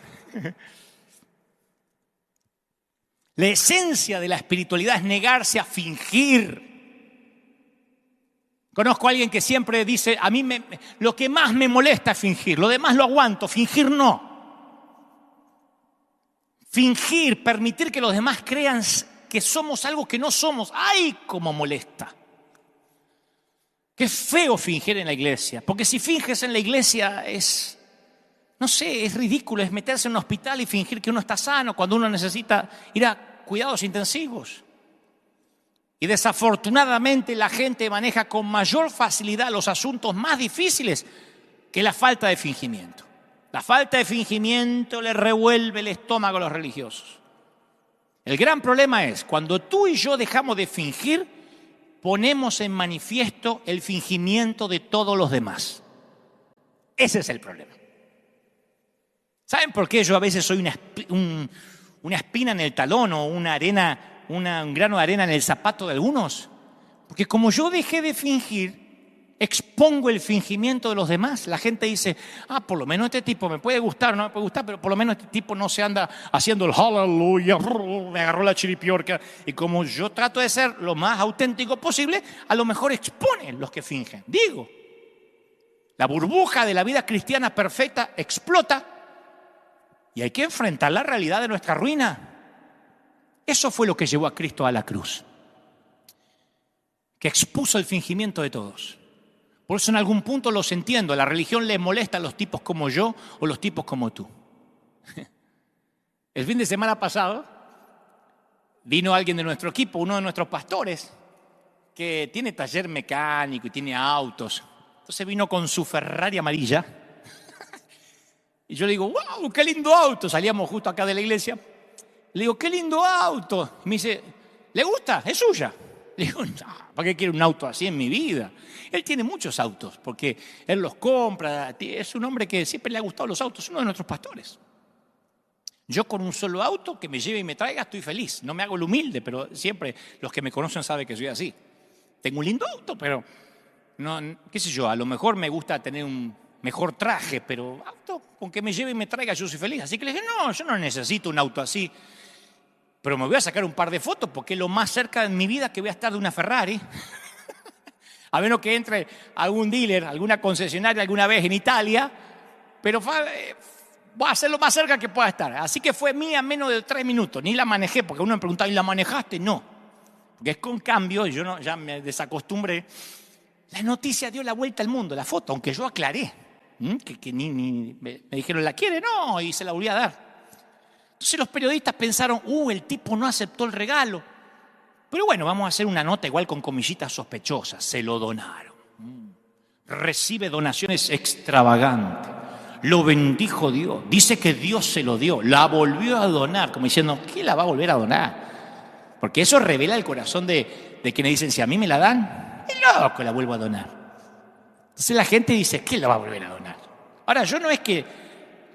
La esencia de la espiritualidad es negarse a fingir. Conozco a alguien que siempre dice, a mí lo que más me molesta es fingir, lo demás lo aguanto, fingir no. Fingir, permitir que los demás crean que somos algo que no somos. ¡Ay, cómo molesta! Qué feo fingir en la iglesia, porque si finges en la iglesia es ridículo, es meterse en un hospital y fingir que uno está sano cuando uno necesita ir a cuidados intensivos. Y desafortunadamente la gente maneja con mayor facilidad los asuntos más difíciles que la falta de fingimiento. La falta de fingimiento le revuelve el estómago a los religiosos. El gran problema es, cuando tú y yo dejamos de fingir, ponemos en manifiesto el fingimiento de todos los demás. Ese es el problema. ¿Saben por qué yo a veces soy una espina en el talón o un grano de arena en el zapato de algunos? Porque como yo dejé de fingir, expongo el fingimiento de los demás. La gente dice, por lo menos este tipo me puede gustar, no me puede gustar, pero por lo menos este tipo no se anda haciendo el aleluya, me agarró la chiripiorca. Y como yo trato de ser lo más auténtico posible, a lo mejor exponen los que fingen. Digo, la burbuja de la vida cristiana perfecta explota Y hay que enfrentar la realidad de nuestra ruina. Eso fue lo que llevó a Cristo a la cruz, que expuso el fingimiento de todos. Por eso en algún punto los entiendo. La religión les molesta a los tipos como yo o los tipos como tú. El fin de semana pasado vino alguien de nuestro equipo, uno de nuestros pastores, que tiene taller mecánico y tiene autos. Entonces vino con su Ferrari amarilla. Y yo le digo, wow, qué lindo auto. Salíamos justo acá de la iglesia. Le digo, qué lindo auto. Y me dice, ¿le gusta? Es suya. Le digo, no, ¿para qué quiero un auto así en mi vida? Él tiene muchos autos porque él los compra. Es un hombre que siempre le ha gustado los autos, uno de nuestros pastores. Yo con un solo auto que me lleve y me traiga estoy feliz. No me hago el humilde, pero siempre los que me conocen saben que soy así. Tengo un lindo auto, pero no, qué sé yo, a lo mejor me gusta tener un mejor traje, pero auto con que me lleve y me traiga yo soy feliz. Así que le dije, no, yo no necesito un auto así, pero me voy a sacar un par de fotos porque es lo más cerca en mi vida que voy a estar de una Ferrari. A menos que entre algún dealer, alguna concesionaria alguna vez en Italia, pero voy a ser lo más cerca que pueda estar. Así que fue mía en menos de 3 minutos. Ni la manejé, porque uno me preguntaba, ¿y la manejaste? No. Porque es con cambio, y yo no, ya me desacostumbré. La noticia dio la vuelta al mundo, la foto, aunque yo aclaré. Que me dijeron, ¿la quiere? No, y se la volví a dar. Entonces los periodistas pensaron, el tipo no aceptó el regalo. Pero bueno, vamos a hacer una nota igual con comillitas sospechosas. Se lo donaron. Recibe donaciones extravagantes. Lo bendijo Dios. Dice que Dios se lo dio. La volvió a donar. Como diciendo, ¿qué la va a volver a donar? Porque eso revela el corazón de quienes dicen, si a mí me la dan, es loco, la vuelvo a donar. Entonces la gente dice, ¿qué la va a volver a donar? Ahora, yo no es que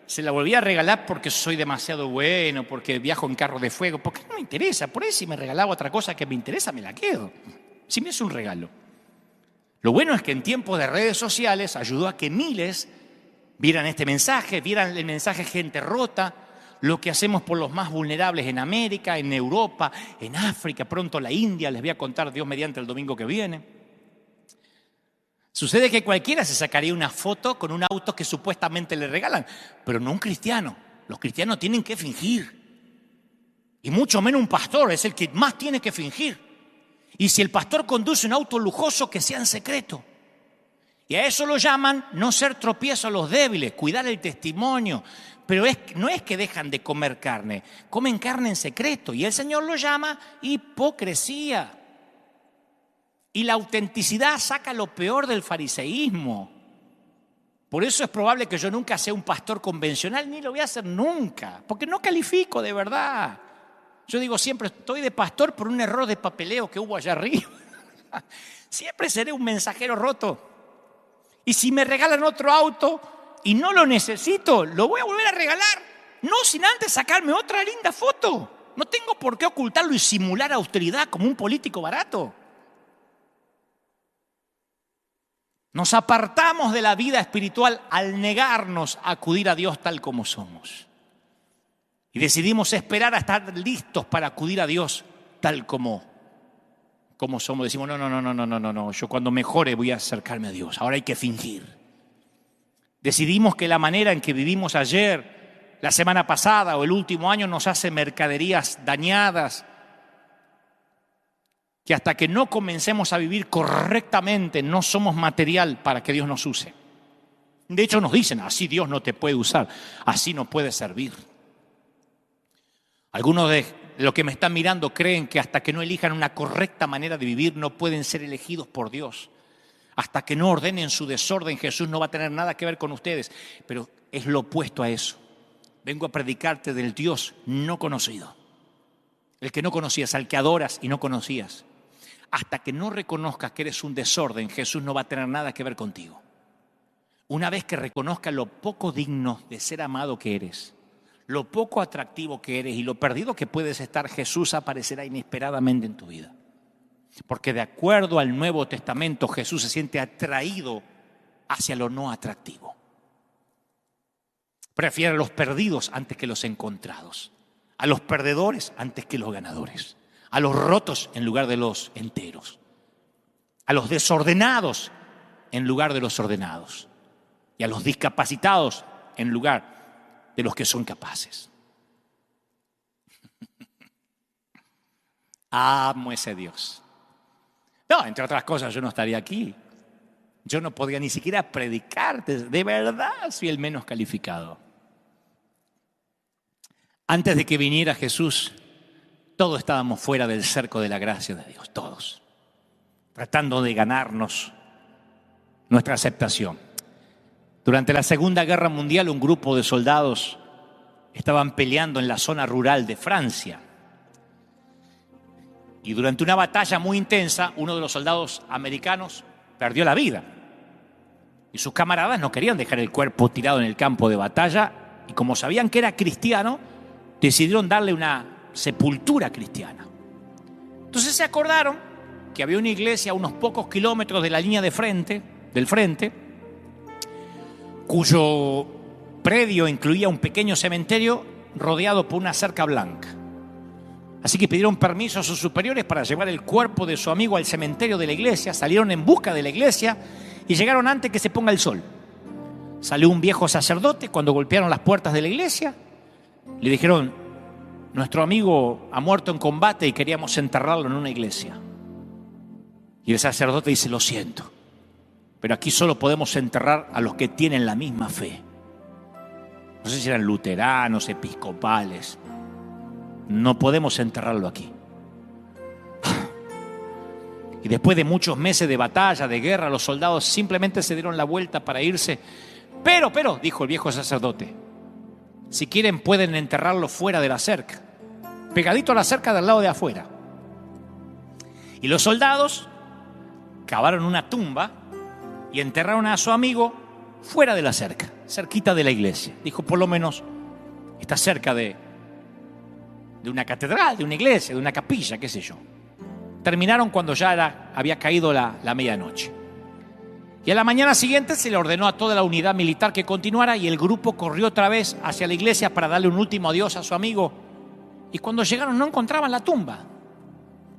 se la volví a regalar porque soy demasiado bueno, porque viajo en carro de fuego, porque no me interesa. Por ahí si me regalaba otra cosa que me interesa, me la quedo. Si me es un regalo. Lo bueno es que en tiempos de redes sociales ayudó a que miles vieran este mensaje, vieran el mensaje Gente Rota, lo que hacemos por los más vulnerables en América, en Europa, en África, pronto la India, les voy a contar Dios mediante el domingo que viene. Sucede que cualquiera se sacaría una foto con un auto que supuestamente le regalan, pero no un cristiano. Los cristianos tienen que fingir. Y mucho menos un pastor, es el que más tiene que fingir. Y si el pastor conduce un auto lujoso, que sea en secreto. Y a eso lo llaman no ser tropiezo a los débiles, cuidar el testimonio. Pero no es que dejan de comer carne, comen carne en secreto. Y el Señor lo llama hipocresía. Y la autenticidad saca lo peor del fariseísmo. Por eso es probable que yo nunca sea un pastor convencional, ni lo voy a hacer nunca, porque no califico de verdad. Yo digo siempre, estoy de pastor por un error de papeleo que hubo allá arriba. Siempre seré un mensajero roto. Y si me regalan otro auto y no lo necesito, lo voy a volver a regalar. No sin antes sacarme otra linda foto. No tengo por qué ocultarlo y simular austeridad como un político barato. Nos apartamos de la vida espiritual al negarnos a acudir a Dios tal como somos. Y decidimos esperar a estar listos para acudir a Dios tal como somos. Decimos, no, yo cuando mejore voy a acercarme a Dios. Ahora hay que fingir. Decidimos que la manera en que vivimos ayer, la semana pasada o el último año nos hace mercaderías dañadas, que hasta que no comencemos a vivir correctamente no somos material para que Dios nos use. De hecho nos dicen, así Dios no te puede usar, así no puede servir. Algunos de los que me están mirando creen que hasta que no elijan una correcta manera de vivir no pueden ser elegidos por Dios. Hasta que no ordenen su desorden, Jesús no va a tener nada que ver con ustedes. Pero es lo opuesto a eso. Vengo a predicarte del Dios no conocido. El que no conocías, al que adoras y no conocías. Hasta que no reconozcas que eres un desorden, Jesús no va a tener nada que ver contigo. Una vez que reconozcas lo poco digno de ser amado que eres, lo poco atractivo que eres y lo perdido que puedes estar, Jesús aparecerá inesperadamente en tu vida. Porque de acuerdo al Nuevo Testamento, Jesús se siente atraído hacia lo no atractivo. Prefiere a los perdidos antes que los encontrados, a los perdedores antes que los ganadores, a los rotos en lugar de los enteros, a los desordenados en lugar de los ordenados y a los discapacitados en lugar de los que son capaces. Amo ese Dios. No, entre otras cosas, yo no estaría aquí. Yo no podría ni siquiera predicarte. De verdad, soy el menos calificado. Antes de que viniera Jesús, todos estábamos fuera del cerco de la gracia de Dios, todos, tratando de ganarnos nuestra aceptación. Durante la Segunda Guerra Mundial, un grupo de soldados estaban peleando en la zona rural de Francia. Y durante una batalla muy intensa, uno de los soldados americanos perdió la vida. Y sus camaradas no querían dejar el cuerpo tirado en el campo de batalla. Y como sabían que era cristiano, decidieron darle una sepultura cristiana. Entonces se acordaron que había una iglesia a unos pocos kilómetros de la línea del frente, cuyo predio incluía un pequeño cementerio rodeado por una cerca blanca. Así que pidieron permiso a sus superiores para llevar el cuerpo de su amigo al cementerio de la iglesia. Salieron en busca de la iglesia y llegaron antes que se ponga el sol. Salió un viejo sacerdote. Cuando golpearon las puertas de la iglesia, le dijeron: nuestro amigo ha muerto en combate y queríamos enterrarlo en una iglesia. Y el sacerdote dice: lo siento, pero aquí solo podemos enterrar a los que tienen la misma fe. No sé si eran luteranos, episcopales. No podemos enterrarlo aquí. Y después de muchos meses de batalla, de guerra, los soldados simplemente se dieron la vuelta para irse. Pero, dijo el viejo sacerdote, si quieren pueden enterrarlo fuera de la cerca, pegadito a la cerca del lado de afuera. Y los soldados cavaron una tumba y enterraron a su amigo fuera de la cerca, cerquita de la iglesia. Dijo, por lo menos está cerca de una catedral, de una iglesia, de una capilla, qué sé yo. Terminaron cuando ya había caído la medianoche. Y a la mañana siguiente se le ordenó a toda la unidad militar que continuara y el grupo corrió otra vez hacia la iglesia para darle un último adiós a su amigo. Y cuando llegaron no encontraban la tumba.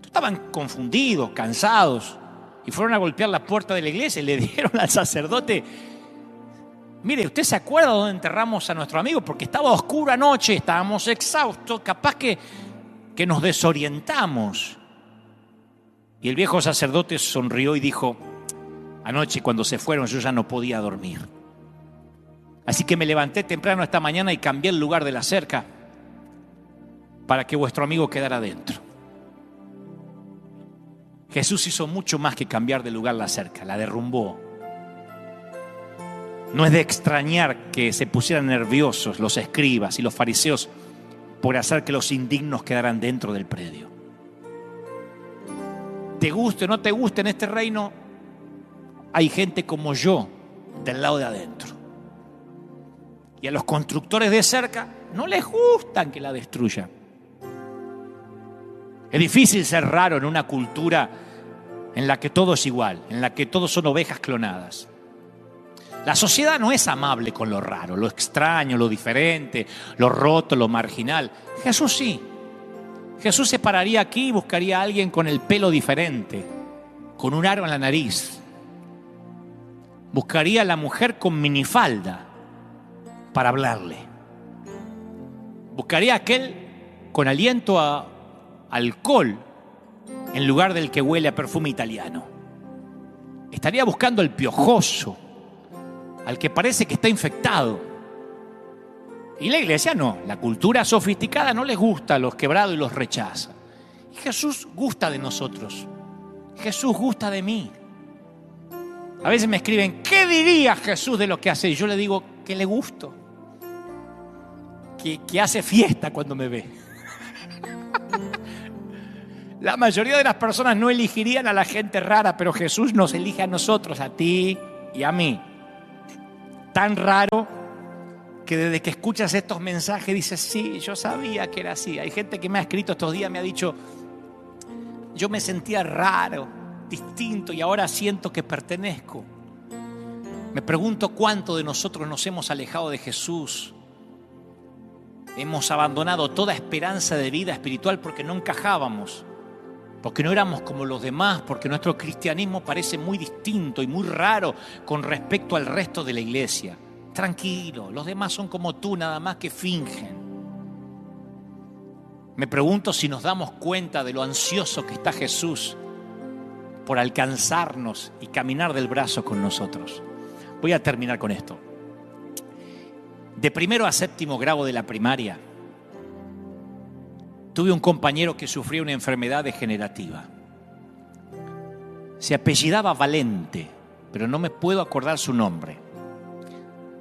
Estaban confundidos, cansados, y fueron a golpear la puerta de la iglesia y le dijeron al sacerdote: mire, ¿usted se acuerda dónde enterramos a nuestro amigo? Porque estaba oscuro anoche, estábamos exhaustos, capaz que nos desorientamos. Y el viejo sacerdote sonrió y dijo: anoche cuando se fueron yo ya no podía dormir. Así que me levanté temprano esta mañana y cambié el lugar de la cerca para que vuestro amigo quedara dentro. Jesús hizo mucho más que cambiar de lugar la cerca, la derrumbó. No es de extrañar que se pusieran nerviosos los escribas y los fariseos por hacer que los indignos quedaran dentro del predio. Te guste o no te guste, en este reino hay gente como yo del lado de adentro. Y a los constructores de cerca no les gustan que la destruyan. Es difícil ser raro en una cultura en la que todo es igual, en la que todos son ovejas clonadas. La sociedad no es amable con lo raro, lo extraño, lo diferente, lo roto, lo marginal. Jesús sí. Jesús se pararía aquí y buscaría a alguien con el pelo diferente, con un aro en la nariz. Buscaría a la mujer con minifalda para hablarle. Buscaría a aquel con aliento a alcohol en lugar del que huele a perfume italiano. Estaría buscando al piojoso, al que parece que está infectado. Y la iglesia no, la cultura sofisticada no les gusta a los quebrados y los rechaza. Y Jesús gusta de nosotros. Jesús gusta de mí. A veces me escriben, ¿qué diría Jesús de lo que hace? Y yo le digo que le gusto, que hace fiesta cuando me ve. La mayoría de las personas no elegirían a la gente rara, pero Jesús nos elige a nosotros, a ti y a mí. Tan raro que desde que escuchas estos mensajes dices, sí, yo sabía que era así. Hay gente que me ha escrito estos días, me ha dicho, yo me sentía raro, distinto y ahora siento que pertenezco. Me pregunto cuánto de nosotros nos hemos alejado de Jesús. Hemos abandonado toda esperanza de vida espiritual porque no encajábamos, porque no éramos como los demás, porque nuestro cristianismo parece muy distinto y muy raro con respecto al resto de la iglesia. tranquilo, los demás son como tú, nada más que fingen. Me pregunto si nos damos cuenta de lo ansioso que está Jesús por alcanzarnos y caminar del brazo con nosotros. Voy a terminar con esto. De primero a séptimo grado de la primaria, tuve un compañero que sufría una enfermedad degenerativa. Se apellidaba Valente, pero no me puedo acordar su nombre.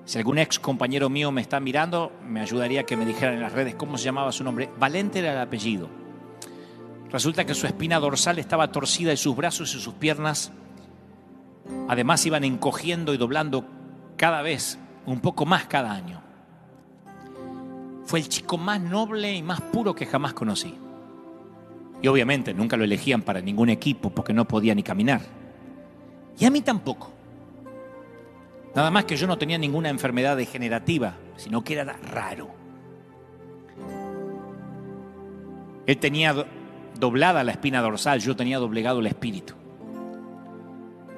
Si algún ex compañero mío me está mirando, me ayudaría que me dijeran en las redes cómo se llamaba su nombre. Valente era el apellido. Resulta que su espina dorsal estaba torcida y sus brazos y sus piernas además iban encogiendo y doblando cada vez un poco más cada año. Fue el chico más noble y más puro que jamás conocí. Y obviamente nunca lo elegían para ningún equipo porque no podía ni caminar. Y a mí tampoco. Nada más que yo no tenía ninguna enfermedad degenerativa, sino que era raro. Él tenía doblada la espina dorsal, yo tenía doblegado el espíritu.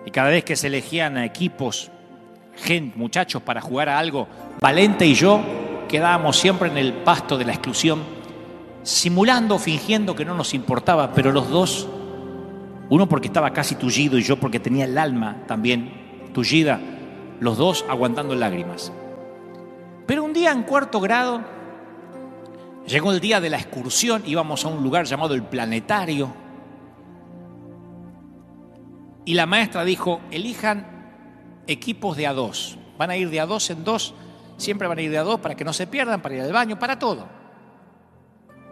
Y cada vez que se elegían a equipos, muchachos para jugar a algo, Valente y yo quedábamos siempre en el pasto de la exclusión, simulando, fingiendo que no nos importaba, pero los dos, uno porque estaba casi tullido y yo porque tenía el alma también tullida, los dos aguantando lágrimas. Pero un día en cuarto grado, llegó el día de la excursión, íbamos a un lugar llamado el Planetario, y la maestra dijo, elijan equipos de a dos, van a ir de a dos en dos, siempre van a ir de a dos para que no se pierdan, para ir al baño, para todo.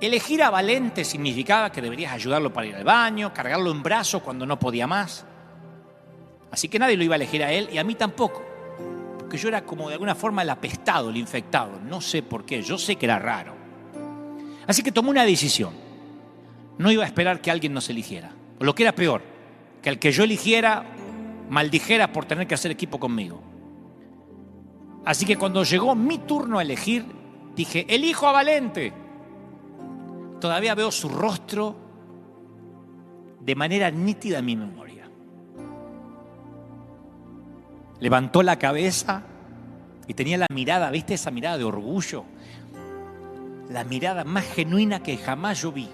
Elegir a Valente significaba que deberías ayudarlo para ir al baño, cargarlo en brazos cuando no podía más. Así que nadie lo iba a elegir a él y a mí tampoco, porque yo era como de alguna forma el apestado, el infectado, no sé por qué, yo sé que era raro. Así que tomé una decisión, no iba a esperar que alguien nos eligiera, o lo que era peor, que el que yo eligiera maldijera por tener que hacer equipo conmigo. Así que cuando llegó mi turno a elegir, dije, elijo a Valente. Todavía veo su rostro de manera nítida en mi memoria. Levantó la cabeza y tenía la mirada, ¿viste esa mirada de orgullo? La mirada más genuina que jamás yo vi.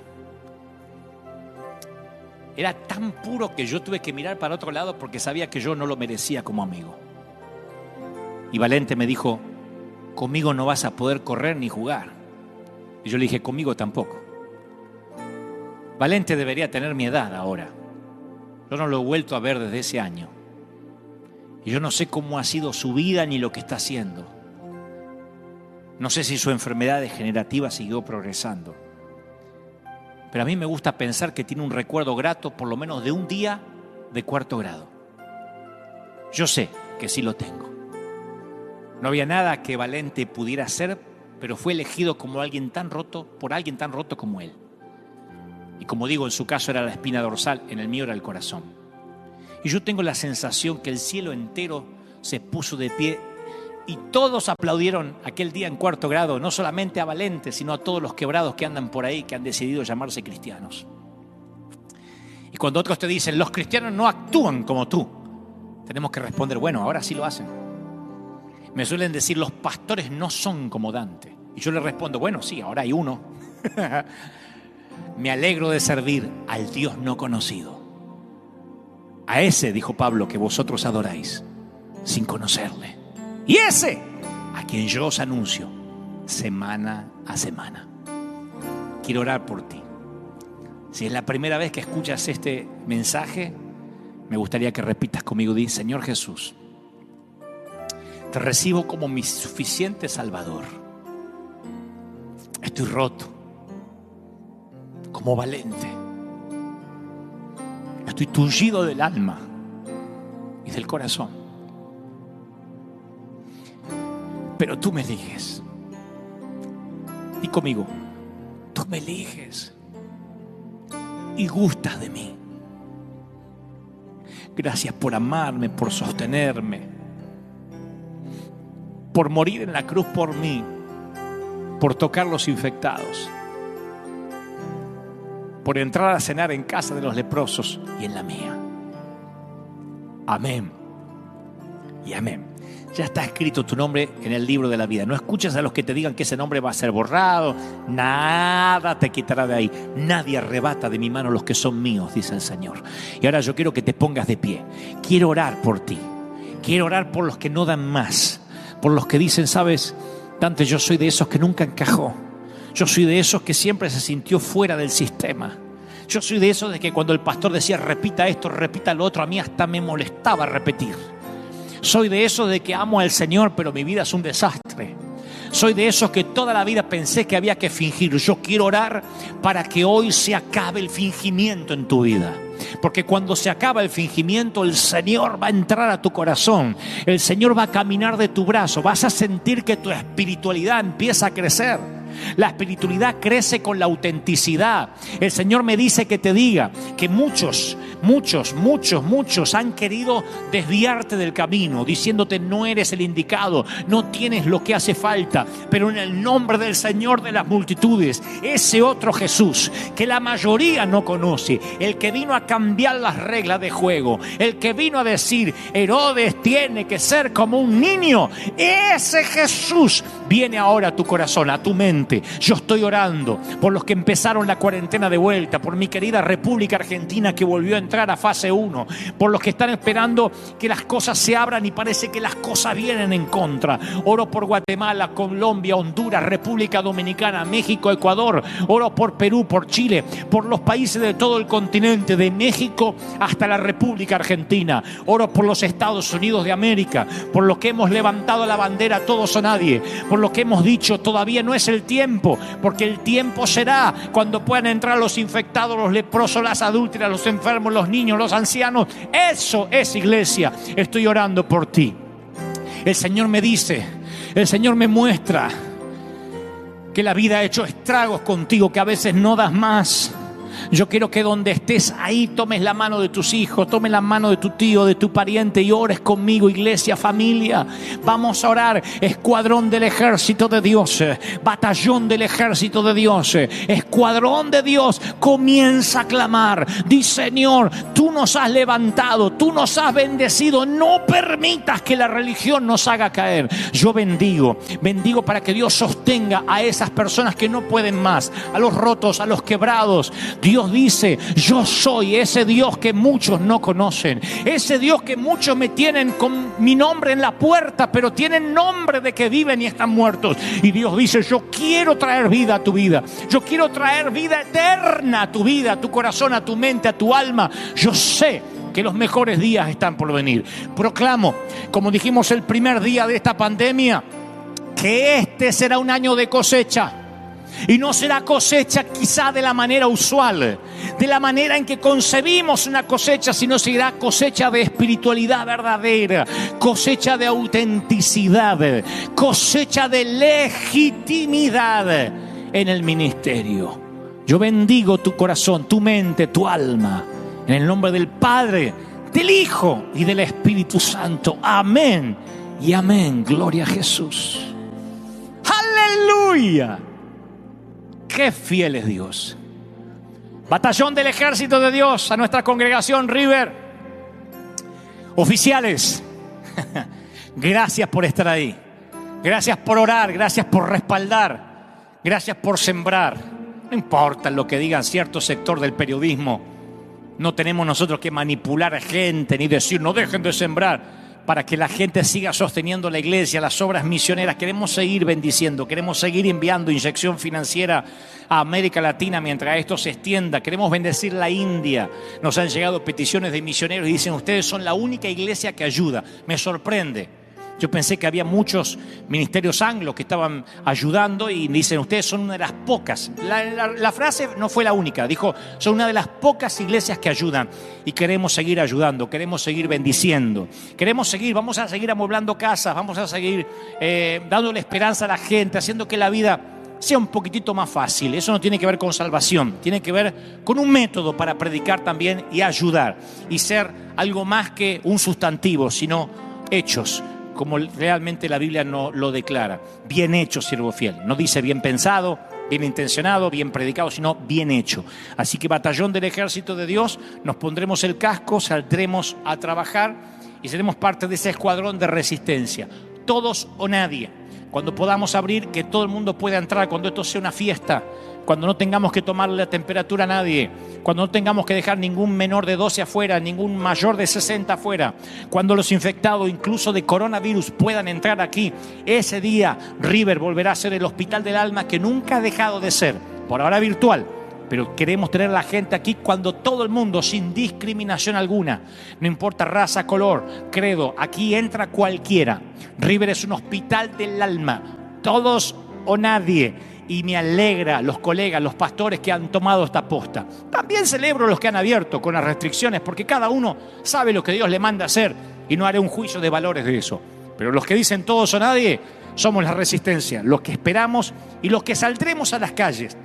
Era tan puro que yo tuve que mirar para otro lado porque sabía que yo no lo merecía como amigo. Y Valente me dijo, conmigo no vas a poder correr ni jugar. Y yo le dije, conmigo tampoco. Valente debería tener mi edad ahora. Yo no lo he vuelto a ver desde ese año. Y yo no sé cómo ha sido su vida ni lo que está haciendo. No sé si su enfermedad degenerativa siguió progresando. Pero a mí me gusta pensar que tiene un recuerdo grato por lo menos de un día de cuarto grado. Yo sé que sí lo tengo. No había nada que Valente pudiera hacer, pero fue elegido como alguien tan roto, por alguien tan roto como él. Y como digo, en su caso era la espina dorsal, en el mío era el corazón. Y yo tengo la sensación que el cielo entero se puso de pie y todos aplaudieron aquel día en cuarto grado, no solamente a Valente, sino a todos los quebrados que andan por ahí, que han decidido llamarse cristianos. Y cuando otros te dicen, los cristianos no actúan como tú, tenemos que responder, bueno, ahora sí lo hacen. Me suelen decir, los pastores no son como Dante. Y yo le respondo, bueno, sí, ahora hay uno. Me alegro de servir al Dios no conocido. A ese, dijo Pablo, que vosotros adoráis, sin conocerle. Y ese, a quien yo os anuncio, semana a semana. Quiero orar por ti. Si es la primera vez que escuchas este mensaje, me gustaría que repitas conmigo, di, Señor Jesús, te recibo como mi suficiente Salvador. Estoy roto, como Valente. Estoy tullido del alma y del corazón. Pero tú me eliges. Y conmigo, tú me eliges y gustas de mí. Gracias por amarme, por sostenerme, por morir en la cruz por mí, por tocar los infectados, por entrar a cenar en casa de los leprosos y en la mía. Amén y amén. Ya está escrito tu nombre en el libro de la vida. No escuches a los que te digan que ese nombre va a ser borrado. Nada te quitará de ahí. Nadie arrebata de mi mano los que son míos, dice el Señor. Y ahora yo quiero que te pongas de pie. Quiero orar por ti. Quiero orar por los que no dan más. Por los que dicen, sabes, Dante, yo soy de esos que nunca encajó. Yo soy de esos que siempre se sintió fuera del sistema. Yo soy de esos de que cuando el pastor decía repita esto, repita lo otro, a mí hasta me molestaba repetir. Soy de esos de que amo al Señor, pero mi vida es un desastre. Soy de esos que toda la vida pensé que había que fingir. Yo quiero orar para que hoy se acabe el fingimiento en tu vida. Porque cuando se acaba el fingimiento, el Señor va a entrar a tu corazón. El Señor va a caminar de tu brazo. Vas a sentir que tu espiritualidad empieza a crecer. La espiritualidad crece con la autenticidad. El Señor me dice que te diga que muchos han querido desviarte del camino, diciéndote no eres el indicado, no tienes lo que hace falta. Pero en el nombre del Señor de las multitudes, ese otro Jesús que la mayoría no conoce, el que vino a cambiar las reglas de juego, el que vino a decir Herodes tiene que ser como un niño, ese Jesús viene ahora a tu corazón, a tu mente. Yo estoy orando por los que empezaron la cuarentena de vuelta, por mi querida República Argentina que volvió a entrar a fase 1, por los que están esperando que las cosas se abran y parece que las cosas vienen en contra. Oro por Guatemala, Colombia, Honduras, República Dominicana, México, Ecuador. Oro por Perú, por Chile, por los países de todo el continente, de México hasta la República Argentina. Oro por los Estados Unidos de América, por los que hemos levantado la bandera todos o nadie, por lo que hemos dicho todavía no es el tiempo, porque el tiempo será cuando puedan entrar los infectados, los leprosos, las adúlteras, los enfermos, los niños, los ancianos. Eso es iglesia. Estoy orando por ti. El Señor me dice, el Señor me muestra que la vida ha hecho estragos contigo, que a veces no das más. Yo quiero que donde estés ahí tomes la mano de tus hijos, tomes la mano de tu tío, de tu pariente y ores conmigo, iglesia, familia. Vamos a orar, escuadrón del ejército de Dios, batallón del ejército de Dios, escuadrón de Dios, comienza a clamar. Dice, Señor, tú nos has levantado, tú nos has bendecido, no permitas que la religión nos haga caer. Yo bendigo para que Dios sostenga a esas personas que no pueden más, a los rotos, a los quebrados. Dios dice, yo soy ese Dios que muchos no conocen, ese Dios que muchos me tienen con mi nombre en la puerta, pero tienen nombre de que viven y están muertos. Y Dios dice, yo quiero traer vida a tu vida, yo quiero traer vida eterna a tu vida, a tu corazón, a tu mente, a tu alma. Yo sé que los mejores días están por venir. Proclamo, como dijimos el primer día de esta pandemia, que este será un año de cosecha. Y no será cosecha quizá de la manera usual, de la manera en que concebimos una cosecha, sino será cosecha de espiritualidad verdadera, cosecha de autenticidad, cosecha de legitimidad en el ministerio. Yo bendigo tu corazón, tu mente, tu alma, en el nombre del Padre, del Hijo y del Espíritu Santo. Amén y amén. Gloria a Jesús. ¡Aleluya! ¡Qué fiel es Dios! Batallón del ejército de Dios, a nuestra congregación River. Oficiales, gracias por estar ahí. Gracias por orar, gracias por respaldar, gracias por sembrar. No importa lo que digan cierto sector del periodismo. No tenemos nosotros que manipular a gente ni decir no dejen de sembrar, para que la gente siga sosteniendo la iglesia, las obras misioneras. Queremos seguir bendiciendo, queremos seguir enviando inyección financiera a América Latina mientras esto se extienda. Queremos bendecir la India. Nos han llegado peticiones de misioneros y dicen, ustedes son la única iglesia que ayuda. Me sorprende. Yo pensé que había muchos ministerios anglos que estaban ayudando y dicen, ustedes son una de las pocas. La frase no fue la única, dijo, son una de las pocas iglesias que ayudan y queremos seguir ayudando, queremos seguir bendiciendo, vamos a seguir amueblando casas, vamos a seguir dándole esperanza a la gente, haciendo que la vida sea un poquitito más fácil. Eso no tiene que ver con salvación, tiene que ver con un método para predicar también y ayudar y ser algo más que un sustantivo, sino hechos, como realmente la Biblia no lo declara. Bien hecho, siervo fiel. No dice bien pensado, bien intencionado, bien predicado, sino bien hecho. Así que batallón del ejército de Dios, nos pondremos el casco, saldremos a trabajar y seremos parte de ese escuadrón de resistencia. todos o nadie. Cuando podamos abrir, que todo el mundo pueda entrar, cuando esto sea una fiesta, cuando no tengamos que tomarle la temperatura a nadie, cuando no tengamos que dejar ningún menor de 12 afuera, ningún mayor de 60 afuera, cuando los infectados incluso de coronavirus puedan entrar aquí, ese día River volverá a ser el hospital del alma que nunca ha dejado de ser, por ahora virtual. Pero queremos tener a la gente aquí cuando todo el mundo, sin discriminación alguna, no importa raza, color, credo, aquí entra cualquiera. River es un hospital del alma, todos o nadie. Y me alegra los colegas, los pastores que han tomado esta posta. También celebro los que han abierto con las restricciones, porque cada uno sabe lo que Dios le manda hacer y no haré un juicio de valores de eso. Pero los que dicen todos o nadie, somos la resistencia, los que esperamos y los que saldremos a las calles,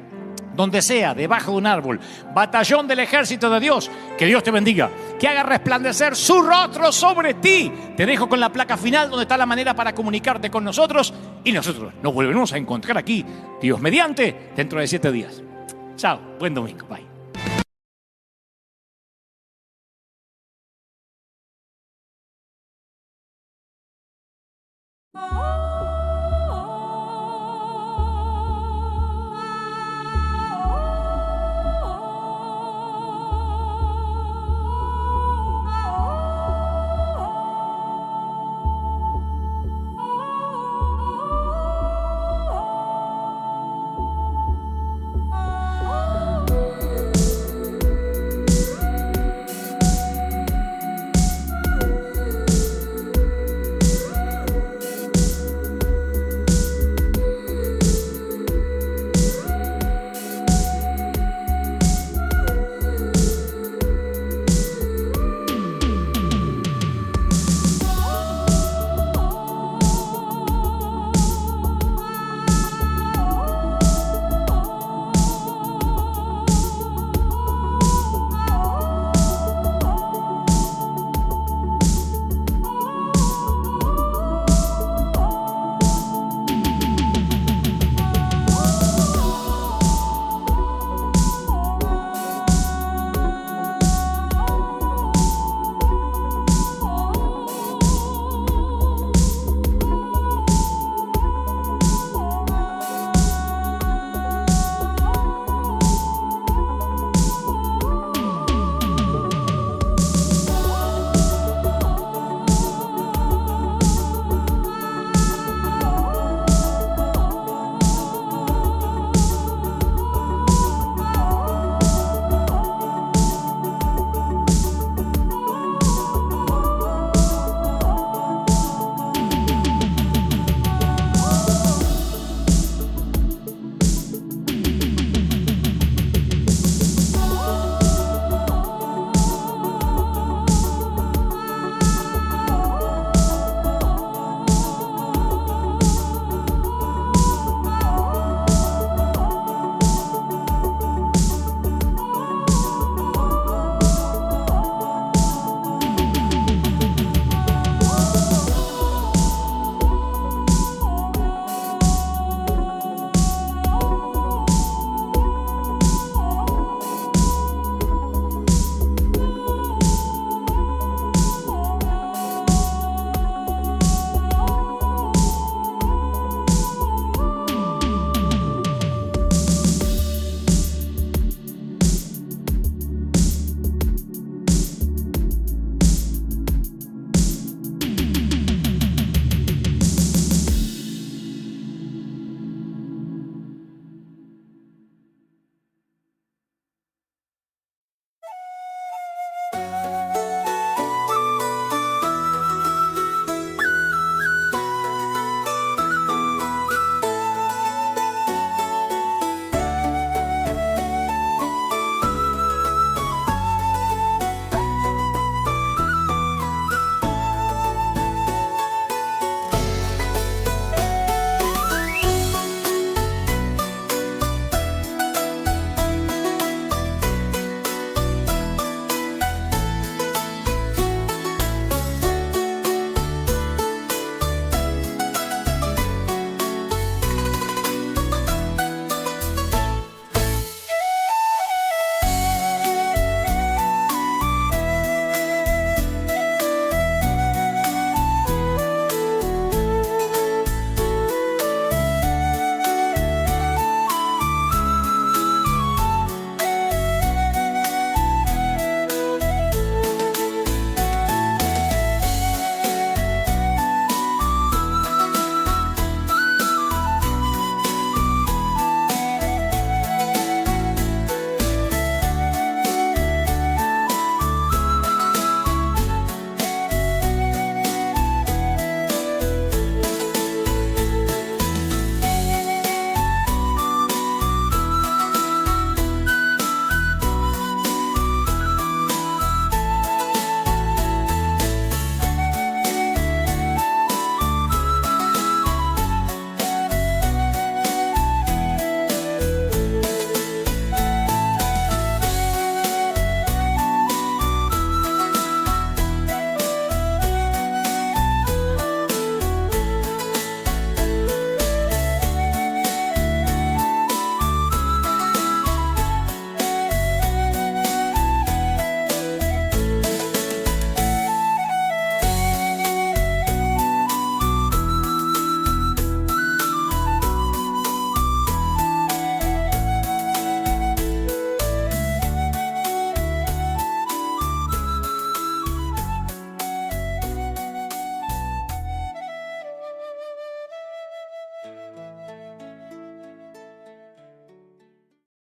donde sea, debajo de un árbol, batallón del ejército de Dios, que Dios te bendiga, que haga resplandecer su rostro sobre ti. Te dejo con la placa final donde está la manera para comunicarte con nosotros y nosotros nos volveremos a encontrar aquí, Dios mediante, dentro de 7 días. Chao, buen domingo, bye.